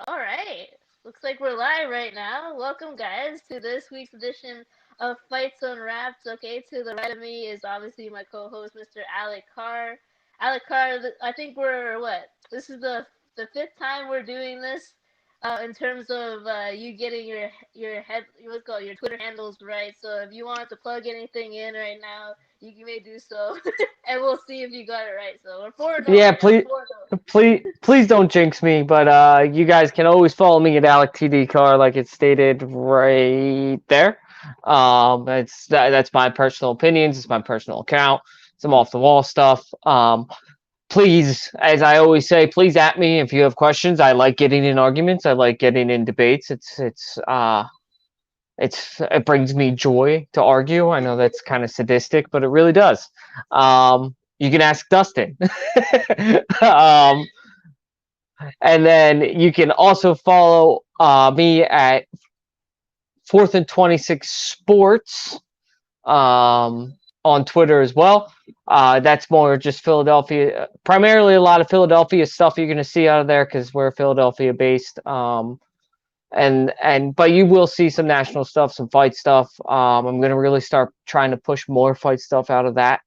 All right. Looks like we're live right now. Welcome, guys, to this week's edition of Fights Unwrapped. Okay, to the right of me is obviously my co-host, Mr. Alec Carr. Alec Carr, I think we're what? This is the fifth time we're doing this. In terms of you getting your head, what's called your Twitter handles right. So if you want to plug anything in right now, you may do so, and we'll see if you got it right. So we're 4-0 Yeah, right now. please, 4-0. please don't jinx me. But you guys can always follow me at Alec TD Car, like it's stated right there. That's my personal opinions. It's my personal account. Some off the wall stuff. Please, as I always say, please at me if you have questions. I like getting in arguments. I like getting in debates. It brings me joy to argue. I know that's kind of sadistic, but it really does. You can ask Dustin. um, and then you can also follow me at Fourth and 26 Sports on Twitter as well. That's more just Philadelphia, primarily a lot of Philadelphia stuff you're going to see out of there because we're Philadelphia based. But you will see some national stuff, some fight stuff. I'm going to really start trying to push more fight stuff out of that,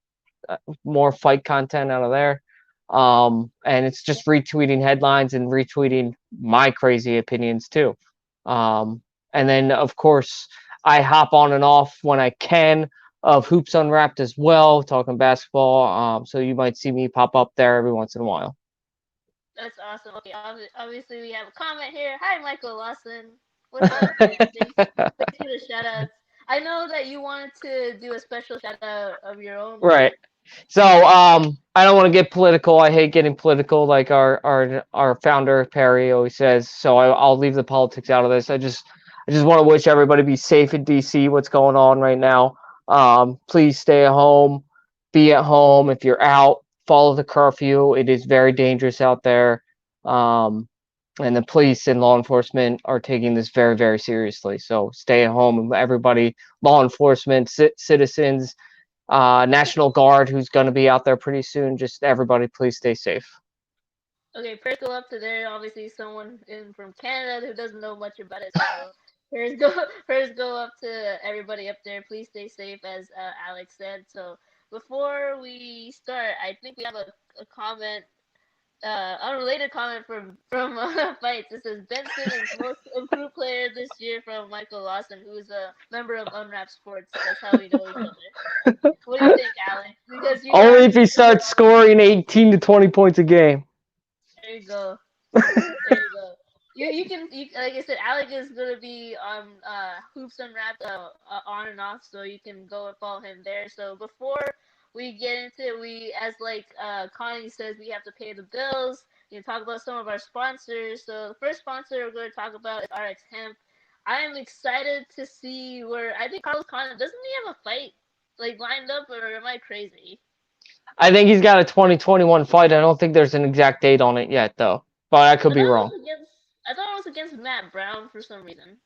more fight content out of there. And it's just retweeting headlines and retweeting my crazy opinions too. And then of course I hop on and off when I can of Hoops Unwrapped as well, talking basketball. So you might see me pop up there every once in a while. That's awesome. Okay, obviously we have a comment here. Hi, Michael Lawson. What's up, man? Thanks for the shout outs. I know that you wanted to do a special shout out of your own, Right. but So I don't want to get political. I hate getting political, like our founder Perry always says. So I'll leave the politics out of this. I just want to wish everybody be safe in DC. What's going on right now? Please stay at home. Be at home. If you're out, follow the curfew. It is very dangerous out there. Um, and the police and law enforcement are taking this very, very seriously. So stay at home. Everybody, law enforcement, citizens, National Guard, who's going to be out there pretty soon. Just everybody, please stay safe. okay, prayers go up to there. Obviously, someone in from Canada who doesn't know much about it, so prayers go prayers go up to everybody up there. Please stay safe, as Alex said. So before we start, I think we have a comment unrelated comment from fights. It says Ben Simmons most improved player this year from Michael Lawson, who is a member of Unwrapped Sports. That's how we know each other. What do you think, Alex? Because you Only if obviously he starts scoring 18 to 20 points a game. there you go. There you go. You like I said, Alec is gonna be on Hoops Unwrapped on and off, so you can go and follow him there. So before we get into it, we as like Connie says, we have to pay the bills. We can talk about some of our sponsors. So the first sponsor we're going to talk about is RX Hemp. I am excited to see where I think Carlos Condit doesn't he have a fight like lined up, or am I crazy? I think he's got a 2021 fight. I don't think there's an exact date on it yet, though. But I could I be thought wrong. it was against I thought it was against Matt Brown for some reason.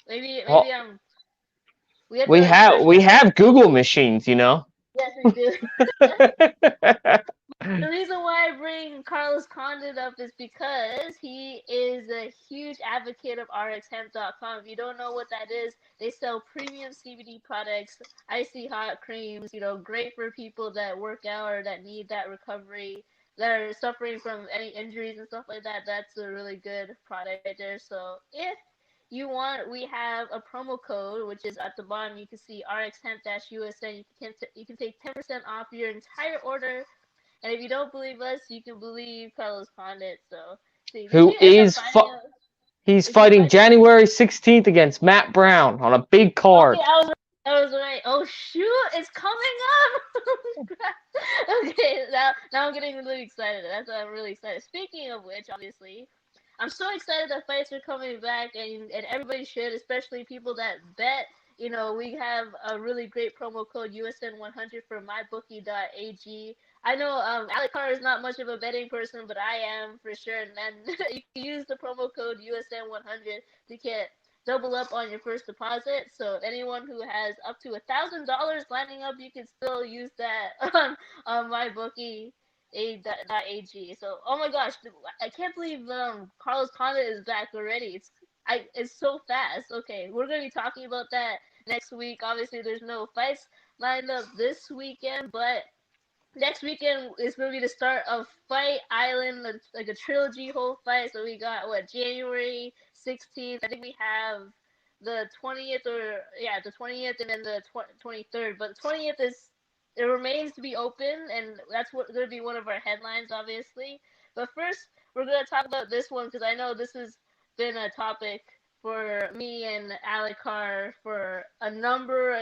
Maybe Well, I'm we have to we like have search we that up. have Google machines, you know. Yes, we do. The reason why I bring Carlos Condit up is because he is a huge advocate of RxHemp.com. If you don't know what that is, they sell premium CBD products, icy hot creams, great for people that work out or that need that recovery, that are suffering from any injuries and stuff like that. That's a really good product right there. So if you want, we have a promo code, which is at the bottom. You can see RxHemp-USA. You can take 10% off your entire order, and if you don't believe us, you can believe Carlos Condit. So, see, did Who you end up is finding out? he's Is he fighting fighting? January 16th against Matt Brown on a big Okay, card. I was right. Oh shoot, it's coming up. Okay, now I'm getting really excited. I'm really excited. Speaking of which, obviously, I'm so excited that fights are coming back, and everybody should, especially people that bet. We have a really great promo code USN100 for mybookie.ag. I know Alec Carr is not much of a betting person, but I am for sure. And then you can use the promo code USN100 to get double up on your first deposit. So anyone who has up to $1,000 lining up, you can still use that on my bookie. .ag. So, oh my gosh, I can't believe Carlos Condit is back already. It's so fast. Okay, we're gonna be talking about that next week. Obviously, there's no fights lined up this weekend, but next weekend is going to be the start of Fight Island, like a trilogy whole fight. So we got what, January 16th. I think we have the 20th, or yeah, the 20th, and then the 23rd. But the 20th is, it remains to be open, and that's what going to be one of our headlines, obviously. But first, we're going to talk about this one because I know this has been a topic for me and Alec Carr for a number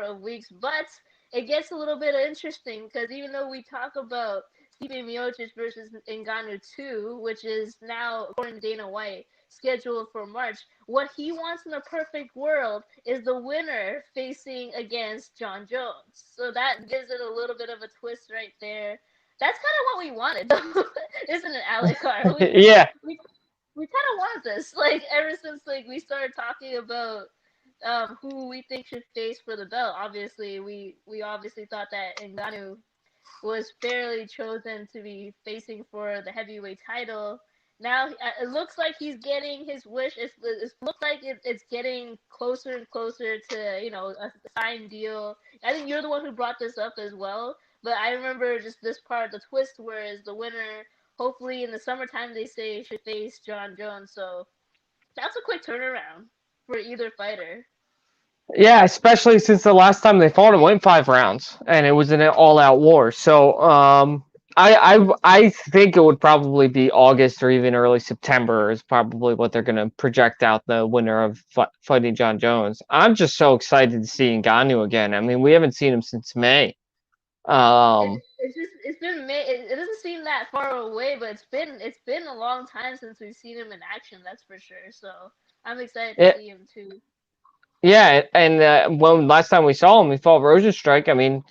of weeks, but it gets a little bit interesting because even though we talk about Stipe Miocic versus Ngannou 2, which is now, according to Dana White, scheduled for March, what he wants in a perfect world is the winner facing against Jon Jones. So that gives it a little bit of a twist right there. That's kind of what we wanted, isn't it, Alec Carr? Yeah. We kind of wanted this, like, ever since like we started talking about who we think should face for the belt. Obviously, we obviously thought that Ngannou was fairly chosen to be facing for the heavyweight title. Now it looks like he's getting his wish. It looks like it's getting closer and closer to, you know, a signed deal. I think you're the one who brought this up as well. But I remember just this part, the twist, whereas the winner, hopefully in the summertime, they say should face Jon Jones. So that's a quick turnaround for either fighter. Yeah, especially since the last time they fought, it went 5 rounds, and it was an all-out war. So, I think it would probably be August or even early September is probably what they're going to project out the winner of fighting Jon Jones. I'm just so excited to see Ngannou again. I mean, we haven't seen him since May. It's been it doesn't seem that far away, but it's been a long time since we've seen him in action. That's for sure. So I'm excited to see him too. Yeah, and when last time we saw him, he fought Rosenstrike. I mean,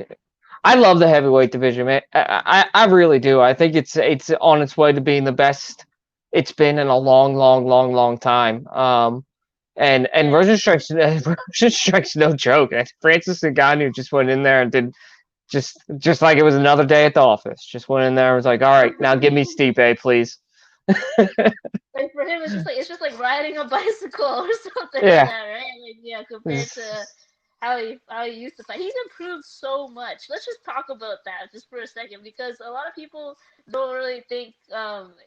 I love the heavyweight division, man. I really do. I think it's on its way to being the best it's been in a long, long, long, long time. And Rosenstrike's no joke. Francis Ngannou just went in there and did just like it was another day at the office. Just went in there and was like, all right, now give me Stipe, please. Like for him, it's just like riding a bicycle or something like that, right? Like, yeah, compared to how he used to fight. He's improved so much. Let's just talk about that just for a second, because a lot of people don't really think,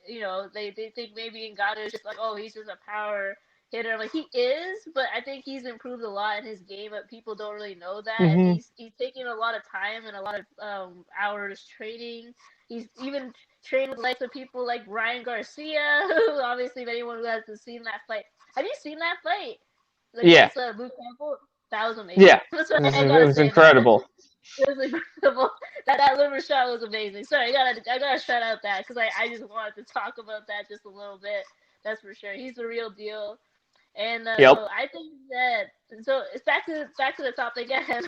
you know, they think maybe Ngannou is just like, oh, he's just a power hitter. Like, he is, but I think he's improved a lot in his game, but people don't really know that. Mm-hmm. And he's taking a lot of time and a lot of hours training. He's even trained with likes of people like Ryan Garcia, who obviously, if anyone who hasn't seen that fight, have you seen that fight? Against, Luke Campbell? That was amazing. Yeah, it was incredible. It was incredible. That liver shot was amazing. Sorry, I gotta shout out that because I just wanted to talk about that just a little bit. That's for sure. He's the real deal. And so I think that, so it's back to the topic again.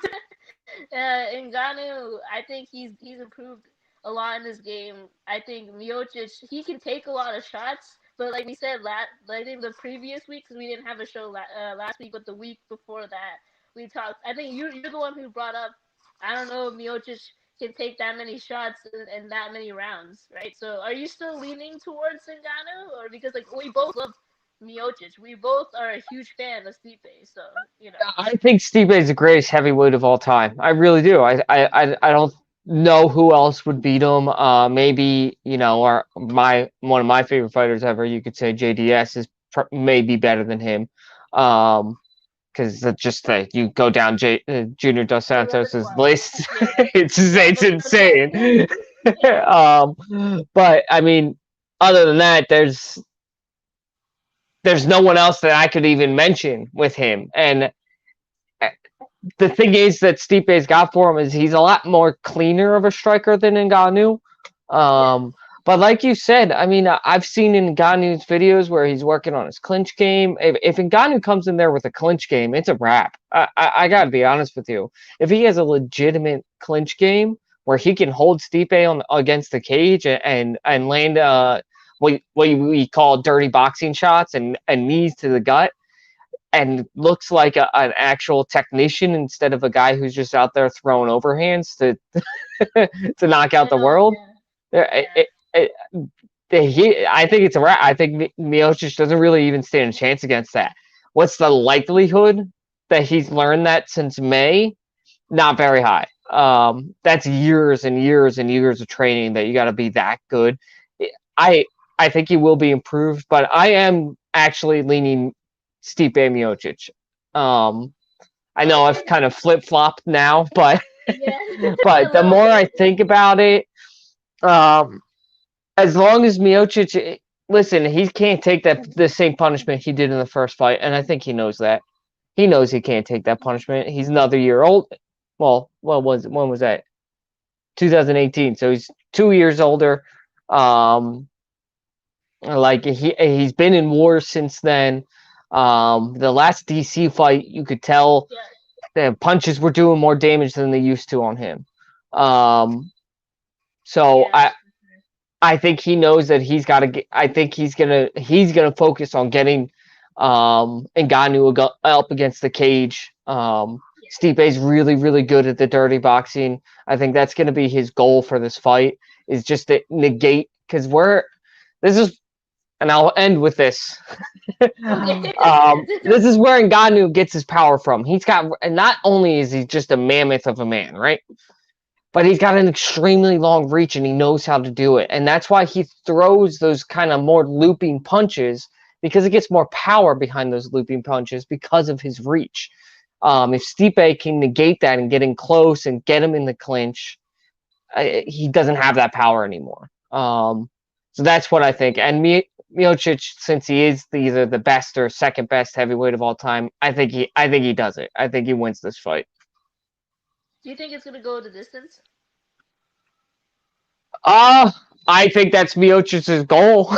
Ngannou, I think he's improved a lot in his game. I think Miocic, he can take a lot of shots, but like we said I think the previous week, because we didn't have a show last week, but the week before that, we talked. I think you're the one who brought up, I don't know if Miocic can take that many shots in that many rounds, right? So are you still leaning towards Ngannou, or because like we both love Miocic, we both are a huge fan of Stipe, so you know. I think Stipe is the greatest heavyweight of all time. I really do. I don't know who else would beat him. Maybe, you know, one of my favorite fighters ever, you could say JDS is maybe better than him. Because just you go down Junior Dos Santos's list, it's insane. But I mean, other than that, there's no one else that I could even mention with him. And the thing is that Stipe's got for him is he's a lot more cleaner of a striker than Ngannou. But like you said, I mean, I've seen in Ngannou's videos where he's working on his clinch game. If Ngannou comes in there with a clinch game, it's a wrap. I got to be honest with you. If he has a legitimate clinch game where he can hold Stipe against the cage and land what we call dirty boxing shots and knees to the gut, and looks like an actual technician instead of a guy who's just out there throwing overhands to knock out the world. Yeah. I think it's a wrap. I think Miocic doesn't really even stand a chance against that. What's the likelihood that he's learned that since May? Not very high. That's years and years and years of training that you got to be that good. I I think he will be improved, but I am actually leaning Stipe Miocic. Um, I know I've Okay. kind of flip flopped now, but Yeah. A but the little more I bit. think about it, um, as long as Miocic, listen, he can't take that the same punishment he did in the first fight, and I think he knows that. He knows he can't take that punishment. He's another year old. Well, when was that? 2018. So he's 2 years older. Um, like he's been in wars since then. The last DC fight, you could tell Yeah. the punches were doing more damage than they used to on him. Um, so Yeah. I think he knows that he's got to get. I think he's gonna focus on getting Ngannou up against the cage. Stipe's really good at the dirty boxing. I think that's gonna be his goal for this fight is just to negate because this is and I'll end with this. Okay. This is where Ngannou gets his power from. He's got and not only is he just a mammoth of a man, right? But he's got an extremely long reach and he knows how to do it. And that's why he throws those kind of more looping punches because it gets more power behind those looping punches because of his reach. If Stipe can negate that and get in close and get him in the clinch, he doesn't have that power anymore. So that's what I think. And Miocic, since he is either the best or second best heavyweight of all time, I think he does it. I think he wins this fight. Do you think it's gonna go the distance? Uh, I think that's Miocic's goal.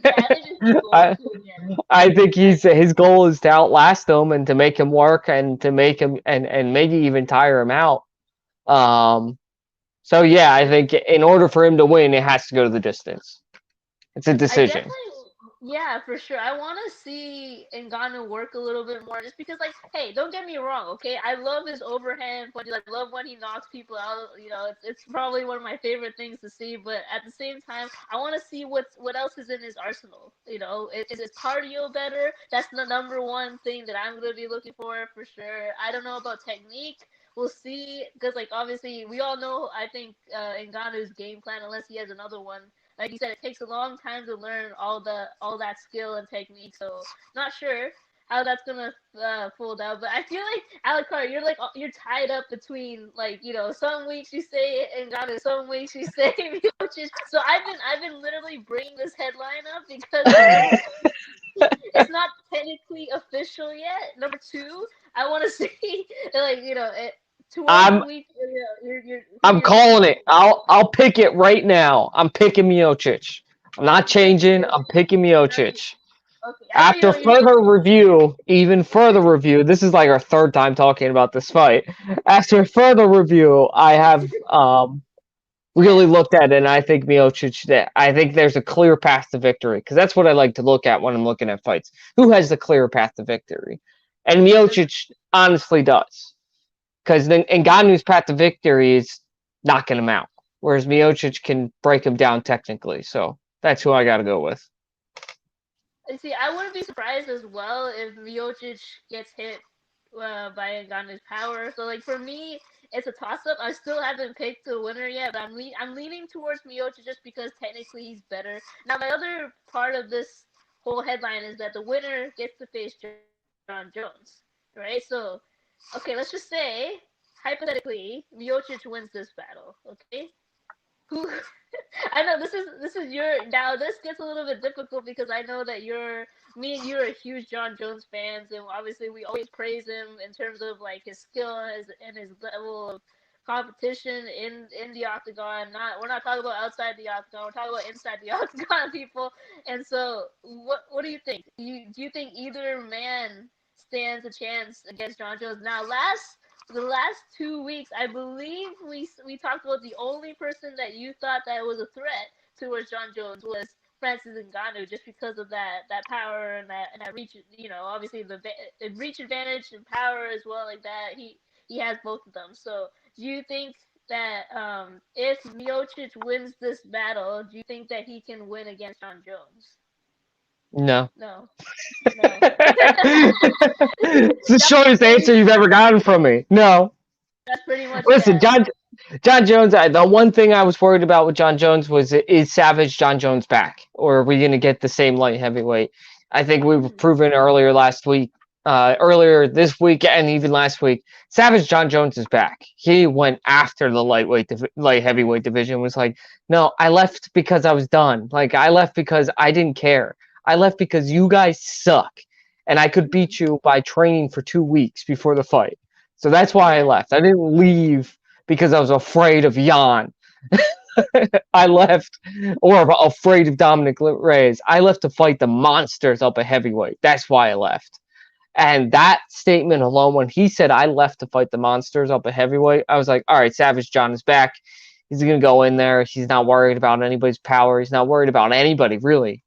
Yeah, I think it's his goal I, too. Yeah. I think his goal is to outlast him and to make him work and to make him and maybe even tire him out. Um, so yeah, I think in order for him to win, it has to go to the distance. It's a I decision. definitely, yeah, for sure. I want to see Ngannou work a little bit more, just because, like, hey, don't get me wrong, okay? I love his overhand punches. I love when he knocks people out. You know, it's probably one of my favorite things to see. But at the same time, I want to see what else is in his arsenal. You know, is his cardio better? That's the number one thing that I'm gonna be looking for sure. I don't know about technique. We'll see, because like obviously we all know. I think Ngannou's game plan, unless he has another one, like you said, it takes a long time to learn all that skill and technique. So not sure how that's gonna fold out. But I feel like Alucard, you're like you're tied up between, like, you know, some weeks you say Ngannou, some weeks you say Miocic. So I've been literally bringing this headline up because number one, it's not technically official yet. Number two, I want to see like, you know, towards the I'm week, you know, who I'm you're leaning calling towards. it. I'll pick it right now. I'm picking Miocic. I'm not You're picking changing. I'm Miocic. picking Okay. Miocic. Okay, I know After you're further review, even further review, this is like our third time talking about this fight. After further review, I have really yeah. looked at it, and I think Miocic. I think there's a clear path to victory because that's what I like to look at when I'm looking at fights. Who has the clear path to victory? And Miocic honestly does because then Ngannou's path to victory is knocking him out, whereas Miocic can break him down technically. So that's who I got to go with. And see, I wouldn't be surprised as well if Miocic gets hit by Ngannou's power. So like for me, it's a toss up. I still haven't picked the winner yet, but I'm leaning towards Miocic just because technically he's better. Now my other part of this whole headline is that the winner gets to face John Jones, right? So okay, let's just say hypothetically Miocic wins this battle. Okay, who I know this is your now this gets a little bit difficult because I know that me and you are huge John Jones fans, and obviously we always praise him in terms of like his skill and his level of competition in the octagon. Not We're not talking about outside the octagon, we're talking about inside the octagon, people. And so what do you think? Do you think either man stands a chance against John Jones? Now the last 2 weeks, I believe we talked about the only person that you thought that was a threat towards John Jones was Francis Ngannou, just because of that power and that reach. You know, obviously the reach advantage and power as well, like that. He has both of them. So do you think? that if Miocic wins this battle, do you think that he can win against John Jones? No. No, no. It's the That's shortest very answer you've ever gotten from me. No. That's pretty much Listen, that. John Jones. The one thing I was worried about with John Jones was, is Savage John Jones back, or are we going to get the same light heavyweight? I think we've Mhm. proven earlier this week, and even last week, Savage John Jones is back. He went after the light heavyweight division. Was like, no, I left because I was done. Like, I left because I didn't care. I left because you guys suck, and I could beat you by training for 2 weeks before the fight. So that's why I Yeah. left. I didn't leave because I was afraid of Jan. I left, or afraid of Dominic Reyes. I left to fight the monsters up at heavyweight. That's why I left. And that statement alone, when he said I left to fight the monsters up at heavyweight, I was like, all right, Savage John is back. He's going to go in there. He's not worried about anybody's power. He's not worried about anybody, really.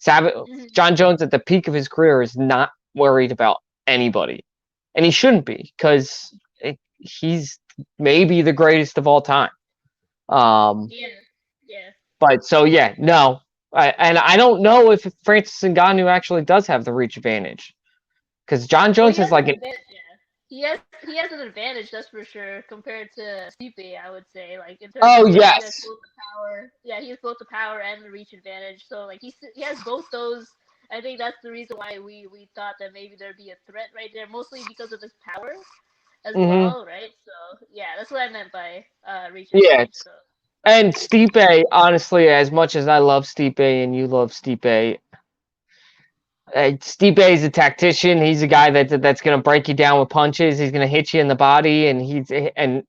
Mhm. John Jones, at the peak of his career, is not worried about anybody. And he shouldn't be, because he's maybe the greatest of all time. Um, Yeah. Yeah. but so yeah, no, and I don't know if Francis Ngannou actually does have the reach advantage, because John Well, Jones he has has an like an advantage. Yeah. He has an advantage, that's for sure, compared to Stipe. I would say, like in terms oh of like he has yes, both the power. Yeah, he has both the power and the reach advantage. So like he has both those. I think that's the reason why we thought that maybe there'd be a threat right there, mostly because of his power as hmm well, right? So yeah, that's what I meant by reach yeah, advantage. So and Stipe, honestly, as much as I love Stipe and you love Stipe, Stipe is a tactician. He's a guy that's going to break you down with punches. He's going to hit you in the body, and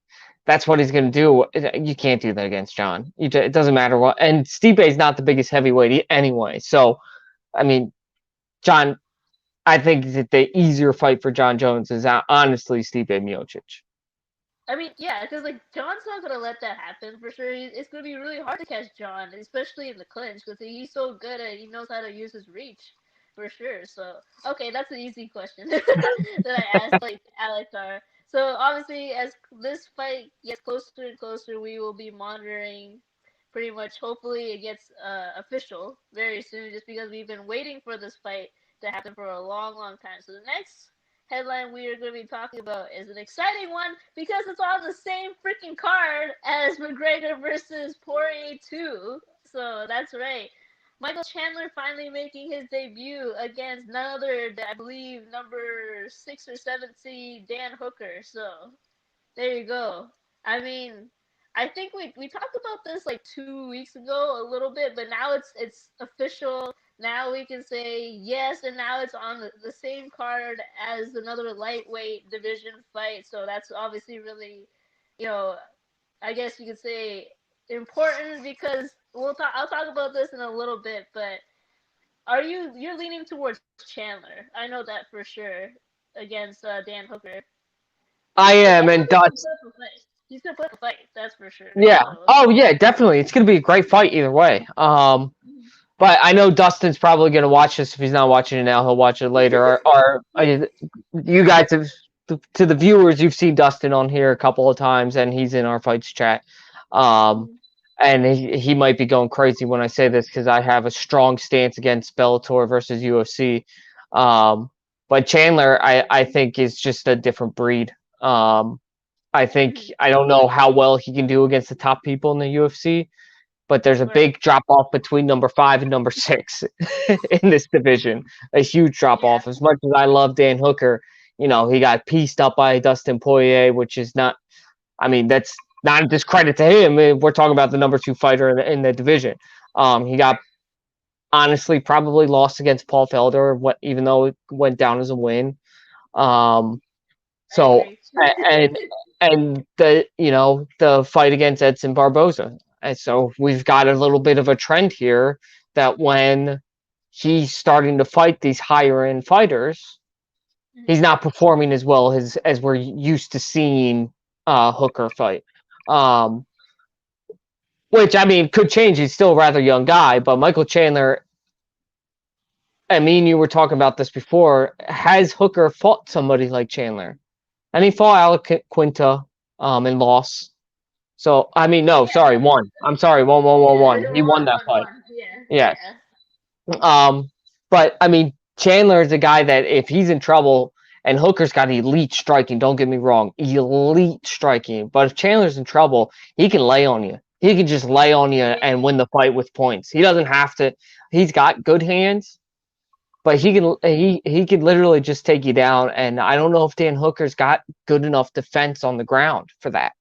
that's what he's going to do. You can't do that against John. It doesn't matter what. And Stipe is not the biggest heavyweight anyway. So I mean, John, I think that the easier fight for John Jones is honestly Stipe Miocic. I mean, yeah, because like John's not gonna let that happen for sure. It's gonna be really hard to catch John, especially in the clinch, because he's so good at he knows how to use his reach for sure. So okay, that's an easy question that I asked like Alexar. So obviously, as this fight gets closer and closer, we will be monitoring. Pretty much, hopefully, it gets official very soon, just because we've been waiting for this fight to happen for a long, long time. So the next headline we are going to be talking about is an exciting one because it's on the same freaking card as McGregor versus Poirier 2. So that's right. Michael Chandler finally making his debut against none other than, I believe, number 6 or 7 seed Dan Hooker. So there you go. I mean, I think we talked about this like 2 weeks ago a little bit, but now it's official. Now we can say yes, and now it's on the same card as another lightweight division fight. So that's obviously really, you know, I guess you could say important because I'll talk about this in a little bit, but you're leaning towards Chandler? I know that for sure against Dan Hooker. I But am, Dan and Hooker's gonna Dutch. put up a fight. He's gonna put up a fight. That's for sure. Yeah. So Oh yeah, definitely. It's gonna be a great fight either way. But I know Dustin's probably gonna watch this. If he's not watching it now, he'll watch it later. You guys have, to the viewers, you've seen Dustin on here a couple of times, and he's in our fights chat. Um, and he might be going crazy when I say this because I have a strong stance against Bellator versus UFC. Um, but Chandler, I think, is just a different breed. I think, I don't know how well he can do against the top people in the UFC, but there's a right. big drop off between number 5 and number 6 in this division. A huge drop Yeah. off. As much as I love Dan Hooker, he got pieced up by Dustin Poirier, which is not. I mean, that's not a discredit to him. We're talking about the number 2 fighter in the division. He got, Right. honestly, probably lost against Paul Felder, even though it went down as a win. Um, I so agree. and the fight against Edson Barboza. And so we've got a little bit of a trend here that when he's starting to fight these higher end fighters, he's not performing as well as we're used to seeing Hooker fight. Um, which, I mean, could change. He's still a rather young guy, but Michael Chandler, I mean, you were talking about this before. Has Hooker fought somebody like Chandler? And he fought Alec Quinta and lost. So I mean, no, Yeah. sorry, won. I'm sorry, won. Yeah. He won One. that One. fight. One. Yeah. Yes. Yeah. But I mean, Chandler is a guy that if he's in trouble, and Hooker's got elite striking, don't get me wrong, elite striking. But if Chandler's in trouble, he can lay on you. He can just lay on you Yeah. and win the fight with points. He doesn't have to. He's got good hands, but he can literally just take you down. And I don't know if Dan Hooker's got good enough defense on the ground for that.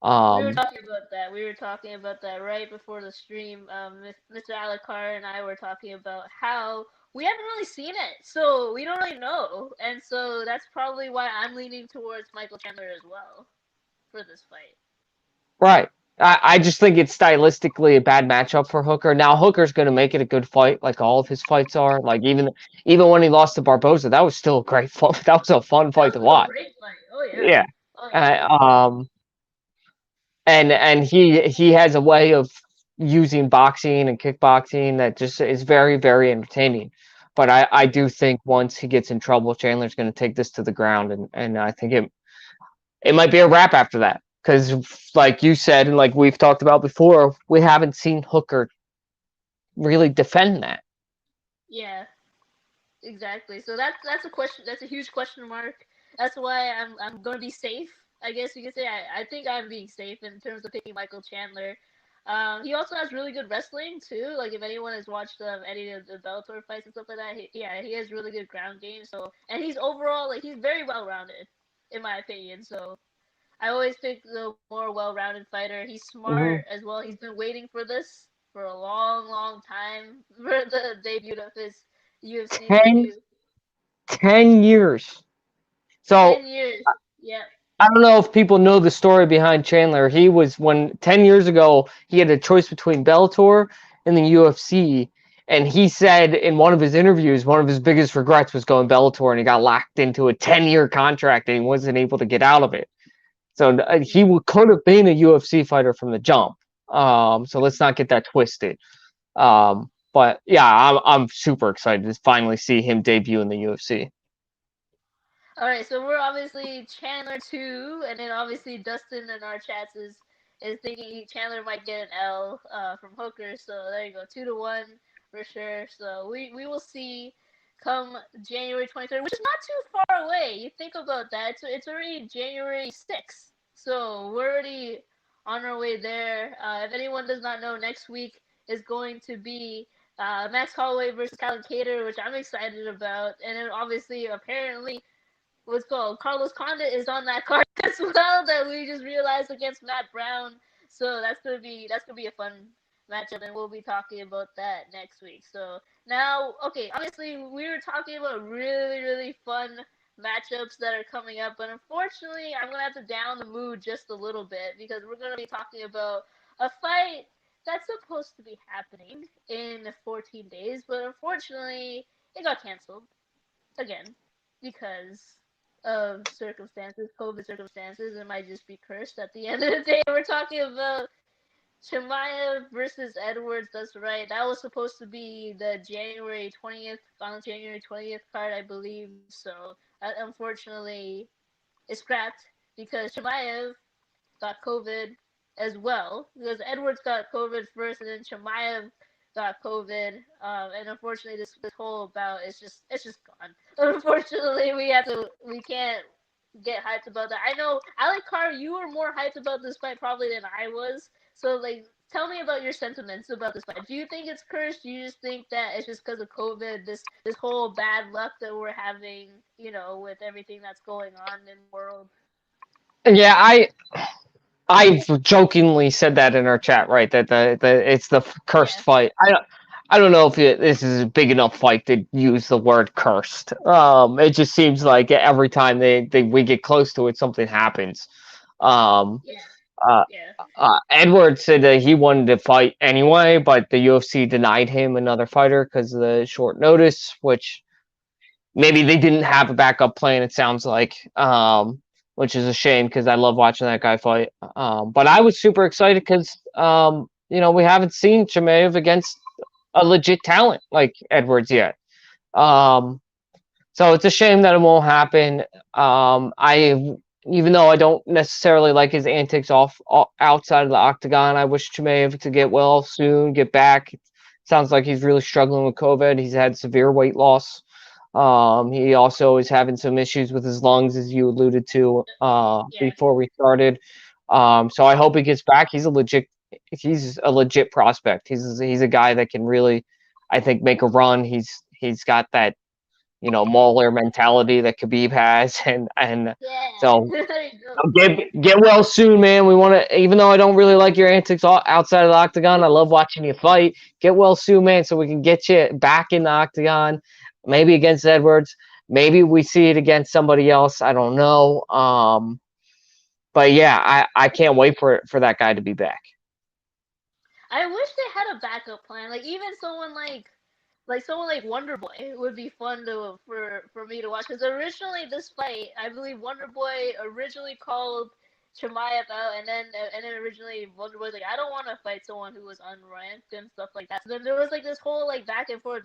We were Um, talking about that. We were talking about that right before the stream. Mr. Alucard and I were talking about how we haven't really seen it, so we don't really know, and so that's probably why I'm leaning towards Michael Chandler as well for this fight. right. I just think it's stylistically a bad matchup for Hooker. Now Hooker's going to make it a good fight, like all of his fights are. Like even when he lost to Barboza, that was still a great fun. That was a fun That fight to was a watch. great fight. Oh yeah. Yeah. Oh yeah. Uh, and he has a way of using boxing and kickboxing that just is very very entertaining. But I do think once he gets in trouble, Chandler's going to take this to the ground, and I think it might be a wrap after that. Because, like you said, and like we've talked about before, we haven't seen Hooker really defend that. Yeah. Exactly. So that's a question. That's a huge question mark. That's why I'm going to be safe. I guess you could say I think I'm being safe in terms of picking Michael Chandler. He also has really good wrestling too. Like if anyone has watched any of the Bellator fights and stuff like that, he has really good ground game. So and he's overall like he's very well rounded, in my opinion. So I always pick the more well rounded fighter. He's smart Mm-hmm. as well. He's been waiting for this for a long time for the debut of his UFC 10, debut. 10 years. So 10 years. Yep. I don't know if people know the story behind Chandler. He was when 10 years ago he had a choice between Bellator and the UFC, and he said in one of his interviews one of his biggest regrets was going Bellator, and he got locked into a 10-year contract and he wasn't able to get out of it. So could have been a UFC fighter from the jump. So let's not get that twisted. But yeah, I'm super excited to finally see him debut in the UFC. All right, so we're obviously Chandler 2, and then obviously Dustin in our chats is thinking Chandler might get an L from Hooker. So there you go, 2-1 for sure. So we will see come January 23rd, which is not too far away. You think about that; it's already January 6th. So we're already on our way there. If anyone does not know, next week is going to be Max Holloway versus Calvin Kattar, which I'm excited about, and then obviously apparently what's called Carlos Condit is on that card as well that we just realized against Matt Brown. So that's gonna be a fun matchup, and we'll be talking about that next week. So now, okay, obviously we were talking about really fun matchups that are coming up, but unfortunately, I'm gonna have to down the mood just a little bit because we're gonna be talking about a fight that's supposed to be happening in 14 days, but unfortunately, it got canceled again because of circumstances, COVID circumstances. It might just be cursed at the end of the day. We're talking about Chimaev versus Edwards. That's right. That was supposed to be the January 20th, on the January 20th card, I believe. So unfortunately, it's scrapped because Chimaev got COVID as well. Because Edwards got COVID first, and then Chimaev got COVID. And unfortunately, this whole bout is just it's just gone. Unfortunately, we can't get hyped about that. I know Alec Carr, you were more hyped about this fight probably than I was. So like, tell me about your sentiments about this fight. Do you think it's cursed? Do you just think that it's just because of COVID, this whole bad luck that we're having, with everything that's going on in the world? Yeah, I've jokingly said that in our chat, right? That the it's the cursed Yeah. fight. I don't know if this is a big enough fight to use the word cursed. It just seems like every time we get close to it, something happens. Um, Yeah. uh, Yeah. Edwards said that he wanted to fight anyway, but the UFC denied him another fighter because of the short notice, which maybe they didn't have a backup plan. It sounds like, which is a shame because I love watching that guy fight. But I was super excited because we haven't seen Chimaev against a legit talent like Edwards yet. So it's a shame that it won't happen. I even though I don't necessarily like his antics outside of the octagon, I wish Chimaev to get well soon, get back. Sounds like he's really struggling with COVID. He's had severe weight loss. He also is having some issues with his lungs, as you alluded to Yeah. before we started. So I hope he gets back. He's a legit prospect. He's a guy that can really, I think, make a run. He's got that Mauler mentality that Khabib has, and Yeah. so There you go. get well soon, man. We want to, even though I don't really like your antics outside of the octagon, I love watching you fight. Get well soon, man, so we can get you back in the octagon, maybe against Edwards. Maybe we see it against somebody else. I don't know. But yeah, I can't wait for that guy to be back. I wish they had a backup plan. Like even someone like someone like Wonder Boy would be fun to for me to watch. Because originally this fight, I believe Wonder Boy originally called Chimaev out, and then originally Wonder Boy's like, I don't want to fight someone who was unranked and stuff like that. So then there was like this whole like back and forth,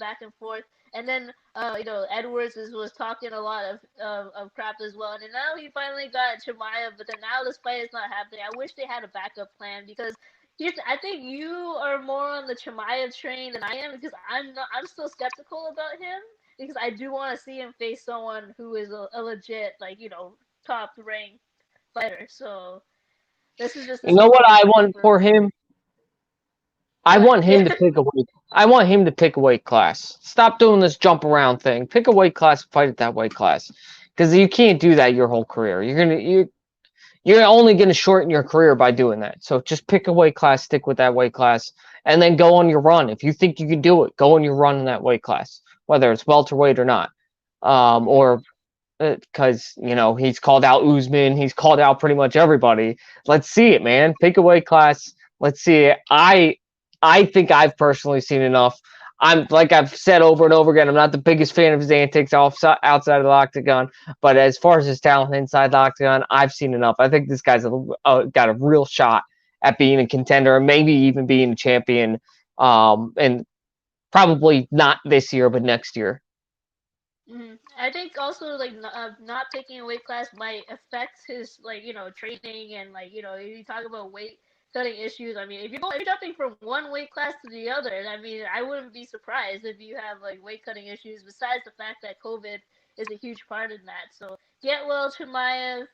and then Edwards was talking a lot of crap as well, and then now he finally got Chimaev, but then now this fight is not happening. I wish they had a backup plan because I think you are more on the Chimaev train than I am because I'm still skeptical about him because I do want to see him face someone who is a legit top ranked fighter. So this is just a You know what selfish I thing want for for me. him? I But want him yeah, to pick a weight. I want him to pick a weight class. Stop doing this jump around thing. Pick a weight class, fight at that weight class, because you can't do that your whole career. You're only gonna shorten your career by doing that. So just pick a weight class, stick with that weight class, and then go on your run. If you think you can do it, go on your run in that weight class, whether it's welterweight or not. Or because he's called out Usman, he's called out pretty much everybody. Let's see it, man. Pick a weight class. Let's see it. I think I've personally seen enough. I'm like I've said over and over again. I'm not the biggest fan of his antics outside of the octagon, but as far as his talent inside the octagon, I've seen enough. I think this guy's got a real shot at being a contender, maybe even being a champion. And probably not this year, but next year. I think also like not picking a weight class might affect his training and if you talk about weight cutting issues. I mean, if you're jumping from one weight class to the other, I mean, I wouldn't be surprised if you have like weight cutting issues. Besides the fact that COVID is a huge part in that. So get well, Chimaev,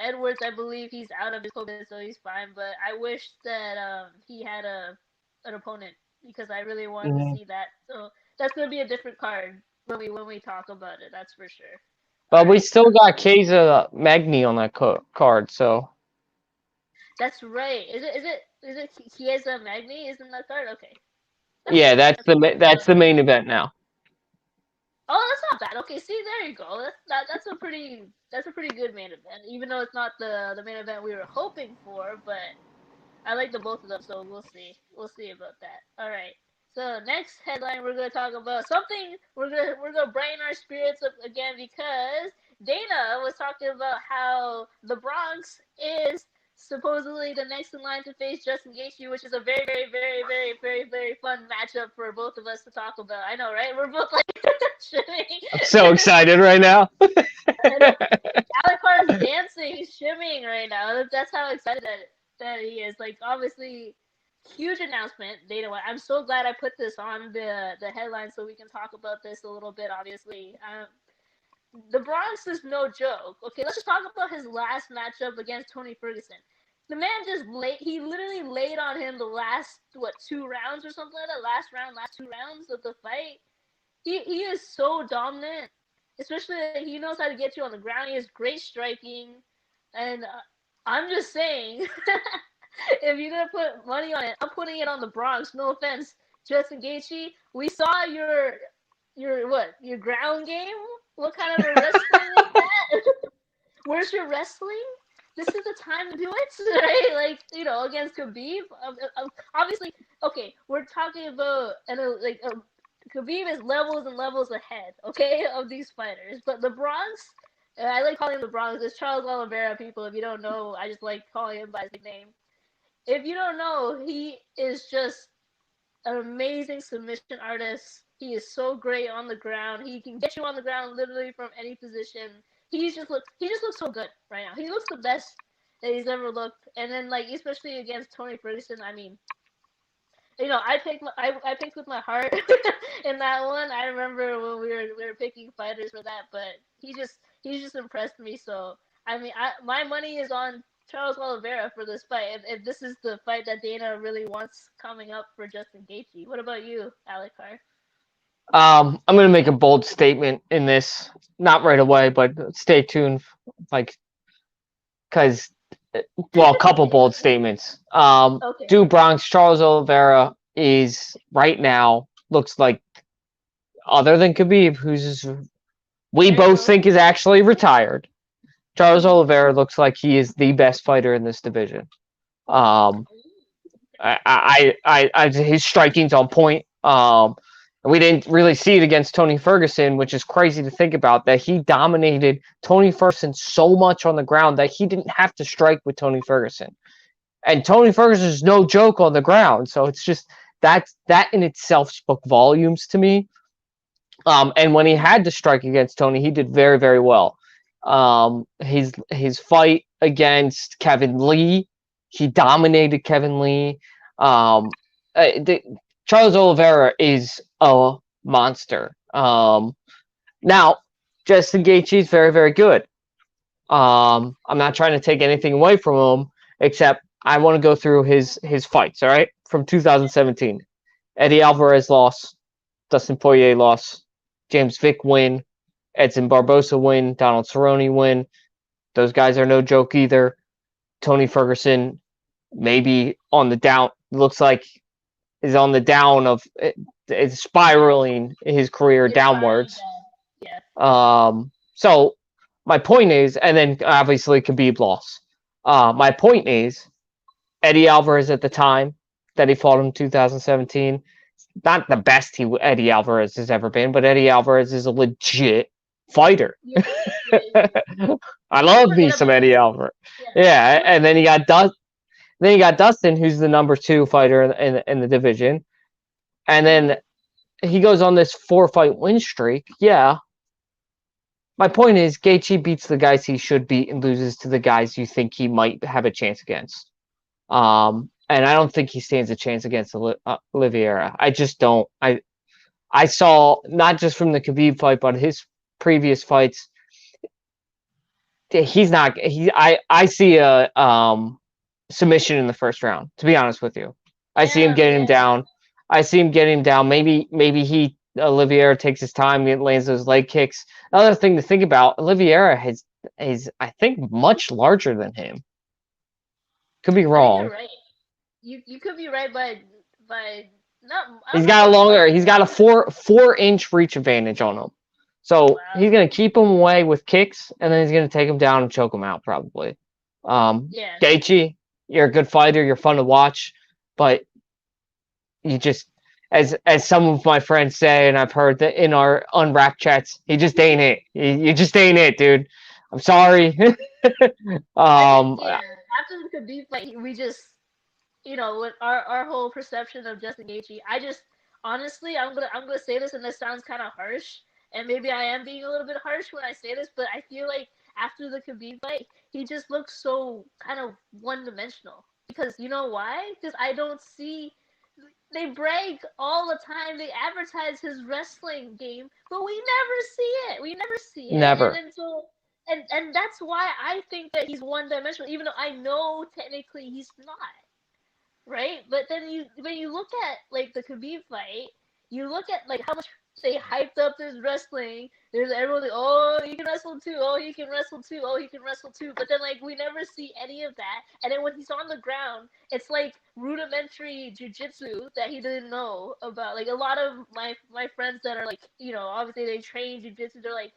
Edwards. I believe he's out of his COVID, so he's fine. But I wish that he had an opponent because I really wanted to Mhm. see that. So that's gonna be a different card when we talk about it. That's for sure. All But we right, still got Keza Magny on that card, so that's right. Is it Chiesa Magni? Isn't that card? Okay, that's yeah, cool. that's That's cool. that's the main event now. Oh, that's not bad. Okay, see, there you go. That's a pretty good main event. Even though it's not the main event we were hoping for, but I like the both of them, so we'll see. We'll see about that. All right. So next headline, we're gonna talk about something. We're gonna brighten our spirits up again because Dana was talking about how the Bronx is supposedly the next in line to face Justin Gaethje, which is a very, very, very, very, very, very fun matchup for both of us to talk about. I know, right? We're both like I'm so shimming. excited right now. I know. Alucard's dancing, he's shimmying right now. That's how excited that he is. Like, obviously, huge announcement, Dana White. I'm so glad I put this on the headline so we can talk about this a little bit. Obviously, the Bronx is no joke. Okay, let's just talk about his last matchup against Tony Ferguson. The man just he literally laid on him the last 2 rounds or something like that. Last 2 rounds of the fight. He is so dominant, especially he knows how to get you on the ground. He has great striking, and I'm just saying, if you're gonna put money on it, I'm putting it on the Bronx. No offense, Justin Gaethje. We saw your ground game. What kind of a wrestling is that? Where's your wrestling? This is the time to do it, right? Like against Khabib. Obviously, okay, we're talking about Khabib is levels and levels ahead, okay, of these fighters. But the Bronx, I like calling him the Bronx. It's Charles Oliveira. People, if you don't know, I just like calling him by his nickname. If you don't know, he is just an amazing submission artist. He is so great on the ground. He can get you on the ground literally from any position. he just looks so good right now. He looks the best that he's ever looked. And then like especially against Tony Ferguson, I mean, I picked with my heart in that one. I remember when we were picking fighters for that, but he just impressed me. So I mean, my money is on Charles Oliveira for this fight. If this is the fight that Dana really wants coming up for Justin Gaethje, what about you, Alikar? I'm gonna make a bold statement in this, not right away, but stay tuned, like, because well, a couple bold statements. Okay. Do Bronx Charles Oliveira is right now looks like, other than Khabib, we Very both true. think is actually retired. Charles Mhm. Oliveira looks like he is the best fighter in this division. Um, his striking's on point. We didn't really see it against Tony Ferguson, which is crazy to think about. That he dominated Tony Ferguson so much on the ground that he didn't have to strike with Tony Ferguson. And Tony Ferguson is no joke on the ground. So it's just that in itself spoke volumes to me. And when he had to strike against Tony, he did very, very well. His fight against Kevin Lee, he dominated Kevin Lee. The, Charles Oliveira is a monster. Now, Justin Gaethje is very, very good. I'm not trying to take anything away from him, except I want to go through his fights. All right, from 2017, Eddie Alvarez loss, Dustin Poirier loss, James Vick win, Edson Barbosa win, Donald Cerrone win. Those guys are no joke either. Tony Ferguson maybe on the down. Looks like is on the down of is spiraling his career It's spiraling downwards. down. Yeah. So my point is, and then obviously Khabib lost. My point is, Eddie Alvarez at the time that he fought in 2017, not the best Eddie Alvarez has ever been, but Eddie Alvarez is a legit fighter. Yeah. Yeah. I You love me forget some about Eddie that. Alvarez. Yeah. Yeah, You and then forget you about got then you got Dustin, who's the number 2 fighter in the division, and that. then he goes on this 4-fight win streak. Yeah. My point is, Gaethje beats the guys he should beat and loses to the guys you think he might have a chance against. And I don't think he stands a chance against Oliveira. I just don't. I saw not just from the Khabib fight, but his previous fights. He's not. I see a submission in the first round. To be honest with you, I see him Damn. getting him Yeah. down. I see him getting him down. Maybe he Oliveira takes his time and lands those leg kicks. Another thing to think about: Oliveira is I think much larger than him. Could be I think you're wrong. right. You could be right by not. I don't He's know got a about longer. much. He's got a 4-inch reach advantage on him. So he's Wow. gonna keep him away with kicks, and then he's gonna take him down and choke him out probably. Yeah. Gaethje, you're a good fighter. You're fun to watch, but you just, as some of my friends say, and I've heard that in our unwrapped chats, he just ain't it. You just ain't it, dude. I'm sorry. I think um, yeah. After the Khabib fight, we just with our whole perception of Justin Gaethje, I just honestly, I'm gonna say this, and this sounds kind of harsh, and maybe I am being a little bit harsh when I say this, but I feel like after the Khabib fight, he just looks so kind of one dimensional. Because you know why? Because I don't see. They brag all the time. They advertise his wrestling game, but we never see it. We never see it, and never. then so and that's why I think that he's one dimensional, even though I know technically he's not, right? But then when you look at like the Khabib fight, you look at like how much they hyped up this wrestling. There's everyone like, oh, he can wrestle too. Oh, he can wrestle too. Oh, he can wrestle too. But then like we never see any of that. And then when he's on the ground, it's like rudimentary jujitsu that he didn't know about. Like a lot of my friends that are like, obviously they train jujitsu. They're like,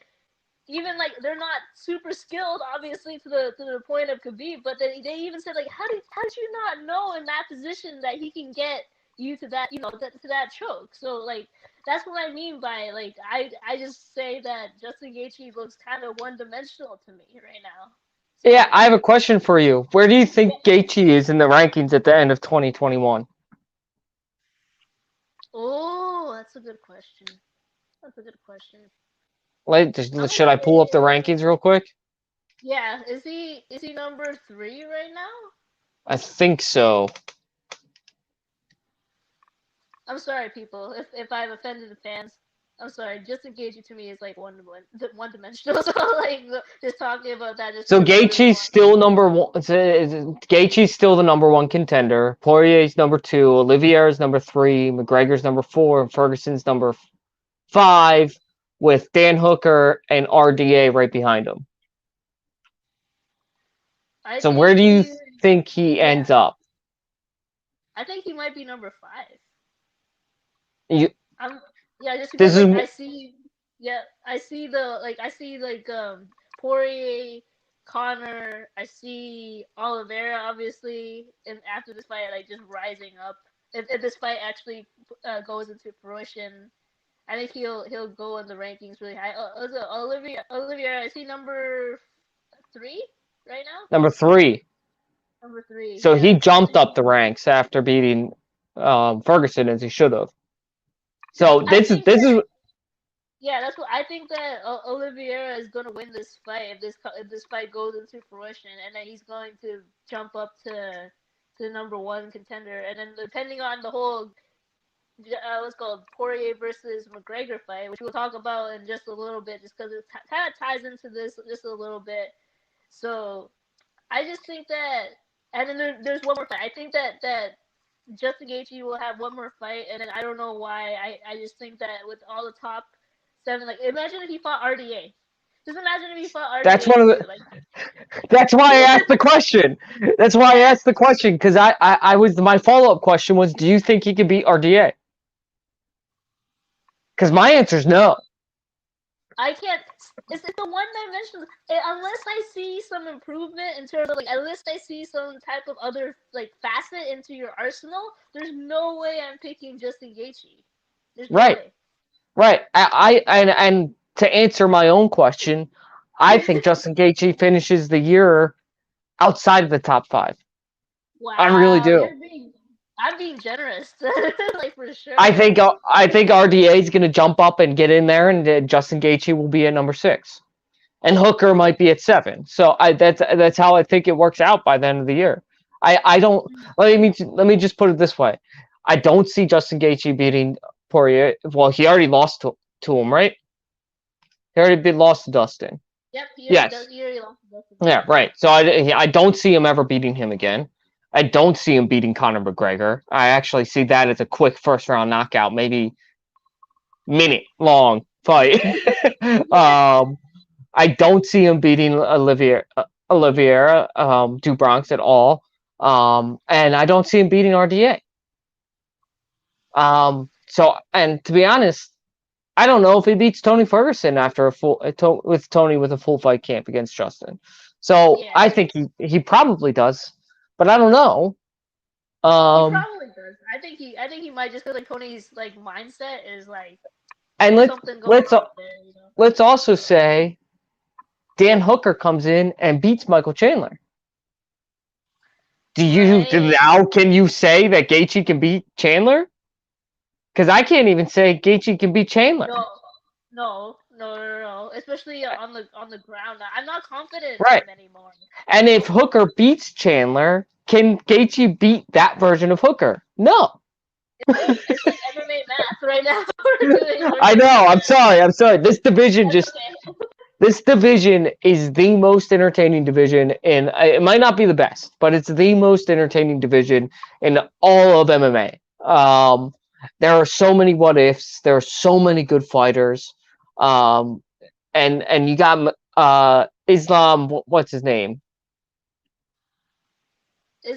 even like they're not super skilled, obviously to the point of Khabib, but they even said like, how did you not know in that position that he can get you to that to that choke? So like that's what I mean by like I just say that Justin Gaethje looks kind of one dimensional to me right now. Yeah, So I have a question for you. Where do you yeah. think Gaethje is in the rankings at the end of 2021? Oh, that's a good question. That's a good question. I'm gonna Should I pull up the say, rankings real quick? yeah. Is he number 3 right now? I think so. I'm sorry, people, if I've offended the fans. I'm sorry. Justin Gaethje to me is like one dimensional. So like just talking about that just So proves Gaethje's everyone. still number one. Gaethje's still the number one contender. Poirier's number two. Oliveira's number three. McGregor's number four. And Ferguson's number five, with Dan Hooker and RDA right behind him. I So where think do you he, think he yeah, ends up? I think he might be number 5. You, I'm Yeah, just because this like is I see like Poirier, Connor, I see Oliveira obviously, and after this fight like just rising up. If this fight actually goes into fruition, I think he'll go in the rankings really high. Olivia, is he number 3 right now? number three. Number 3, So he yeah. I jumped think up the ranks after beating Ferguson as he should have. So I this is think this is that Yeah, that's what I think that Oliveira is going to win this fight if this fight goes into fruition, and then he's going to jump up to number 1 contender, and then depending on the whole what's called Poirier versus McGregor fight, which we'll talk about in just a little bit, just because it kind of ties into this just a little bit. So I just think that, and then there's one more fight. I think that Justin Gaethje will have one more fight, and then I don't know why. I just think that with all the top 7, like imagine if he fought RDA. Just imagine if he fought that's RDA one of too. the Like, that's why I asked the question. That's why I asked the question because I was my follow up question was, do you think he could beat RDA? Because my answer is no. I can't. It's the one dimension. Unless I see some improvement in terms of like, unless I see some type of other like facet into your arsenal, there's no way I'm picking Justin Gaethje. There's no Right, way. right. And to answer my own question, I think Justin Gaethje finishes the year outside of the top five. I really Wow, do. I'm being generous, like for I sure. think I think RDA is going to jump up and get in there, and Justin Gaethje will be at number 6, and Hooker might be at 7. So that's how I think it works out by the end of the year. I don't let me just put it this way. I don't see Justin Gaethje beating Poirier. Well, he already lost to him, right? He already been lost to Dustin. Yep, he already does. Yes. He already lost the best of Yeah, Dustin. right. So I don't see him ever beating him again. I don't see him beating Conor McGregor. I actually see that as a quick first round knockout, maybe minute long fight. Yeah. I don't see him beating Oliveira Du Bronx at all. And I don't see him beating RDA. So and to be honest, I don't know if he beats Tony Ferguson after with Tony with a full fight camp against Justin. So Yeah. I think he probably does, but I don't know. He Um, probably does. I think he might, just because like Tony's like mindset is like and there's something going let's on there, you know. let's also say Dan Hooker comes in and beats Michael Chandler. Right. Now can you say that Gaethje can beat Chandler? Because I can't even say Gaethje can beat Chandler. No. No. Especially on the ground. I'm not confident in Right. him anymore. And if Hooker beats Chandler, can Gaethje beat that version of Hooker? No. It's like MMA math right now. We're I doing know. I'm math. sorry. I'm sorry. That's okay. This division is the most entertaining division, and it might not be the best, but it's the most entertaining division in all of MMA. There are so many what ifs. There are so many good fighters, um, and you got Islam. What's his name?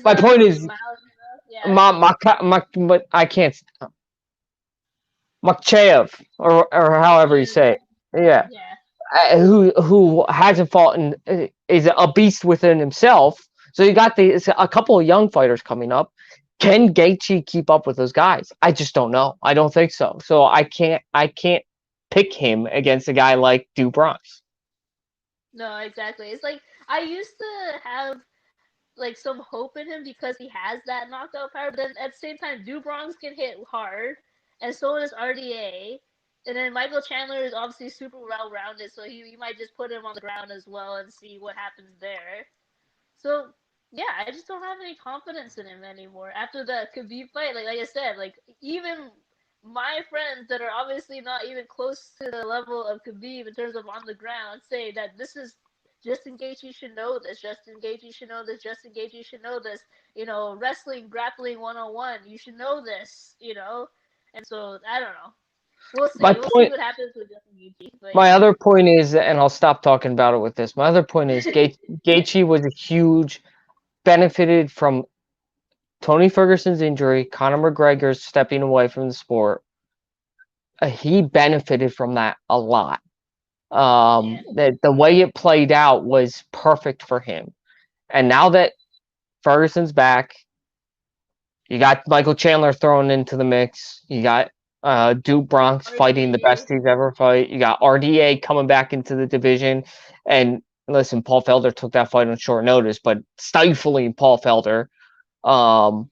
My point is, Yeah. I can't. Makhachev, or however you say it. Yeah, Yeah. who hasn't fought and is a beast within himself. So you got a couple of young fighters coming up. Can Gaethje keep up with those guys? I just don't know. I don't think so. So I can't pick him against a guy like Du Bronx. No, exactly. It's like I used to have like some hope in him because he has that knockout power, but then at the same time, Du Bronx can hit hard, and so does RDA. And then Michael Chandler is obviously super well rounded, so he might just put him on the ground as well and see what happens there. So yeah, I just don't have any confidence in him anymore after the Khabib fight. Like I said, like even my friends that are obviously not even close to the level of Khabib in terms of on the ground say that this is Justin Gaethje should know this. Justin Gaethje should know this. Justin Gaethje should know this. You know, wrestling, grappling 101. You should know this. You know, and so I don't know. We'll My see. We'll see point, what happens with Justin Gaethje. But my yeah. other point is, and I'll stop talking about it with this. My other point is, Gaethje was a huge benefited from Tony Ferguson's injury, Conor McGregor's stepping away from the sport. He benefited from that a lot. Yeah. That the way it played out was perfect for him. And now that Ferguson's back, you got Michael Chandler thrown into the mix. You got Duke Bronx fighting the RDA. best he's ever fight. You got RDA coming back into the division. And listen, Paul Felder took that fight on short notice, but stifling Paul Felder. Um,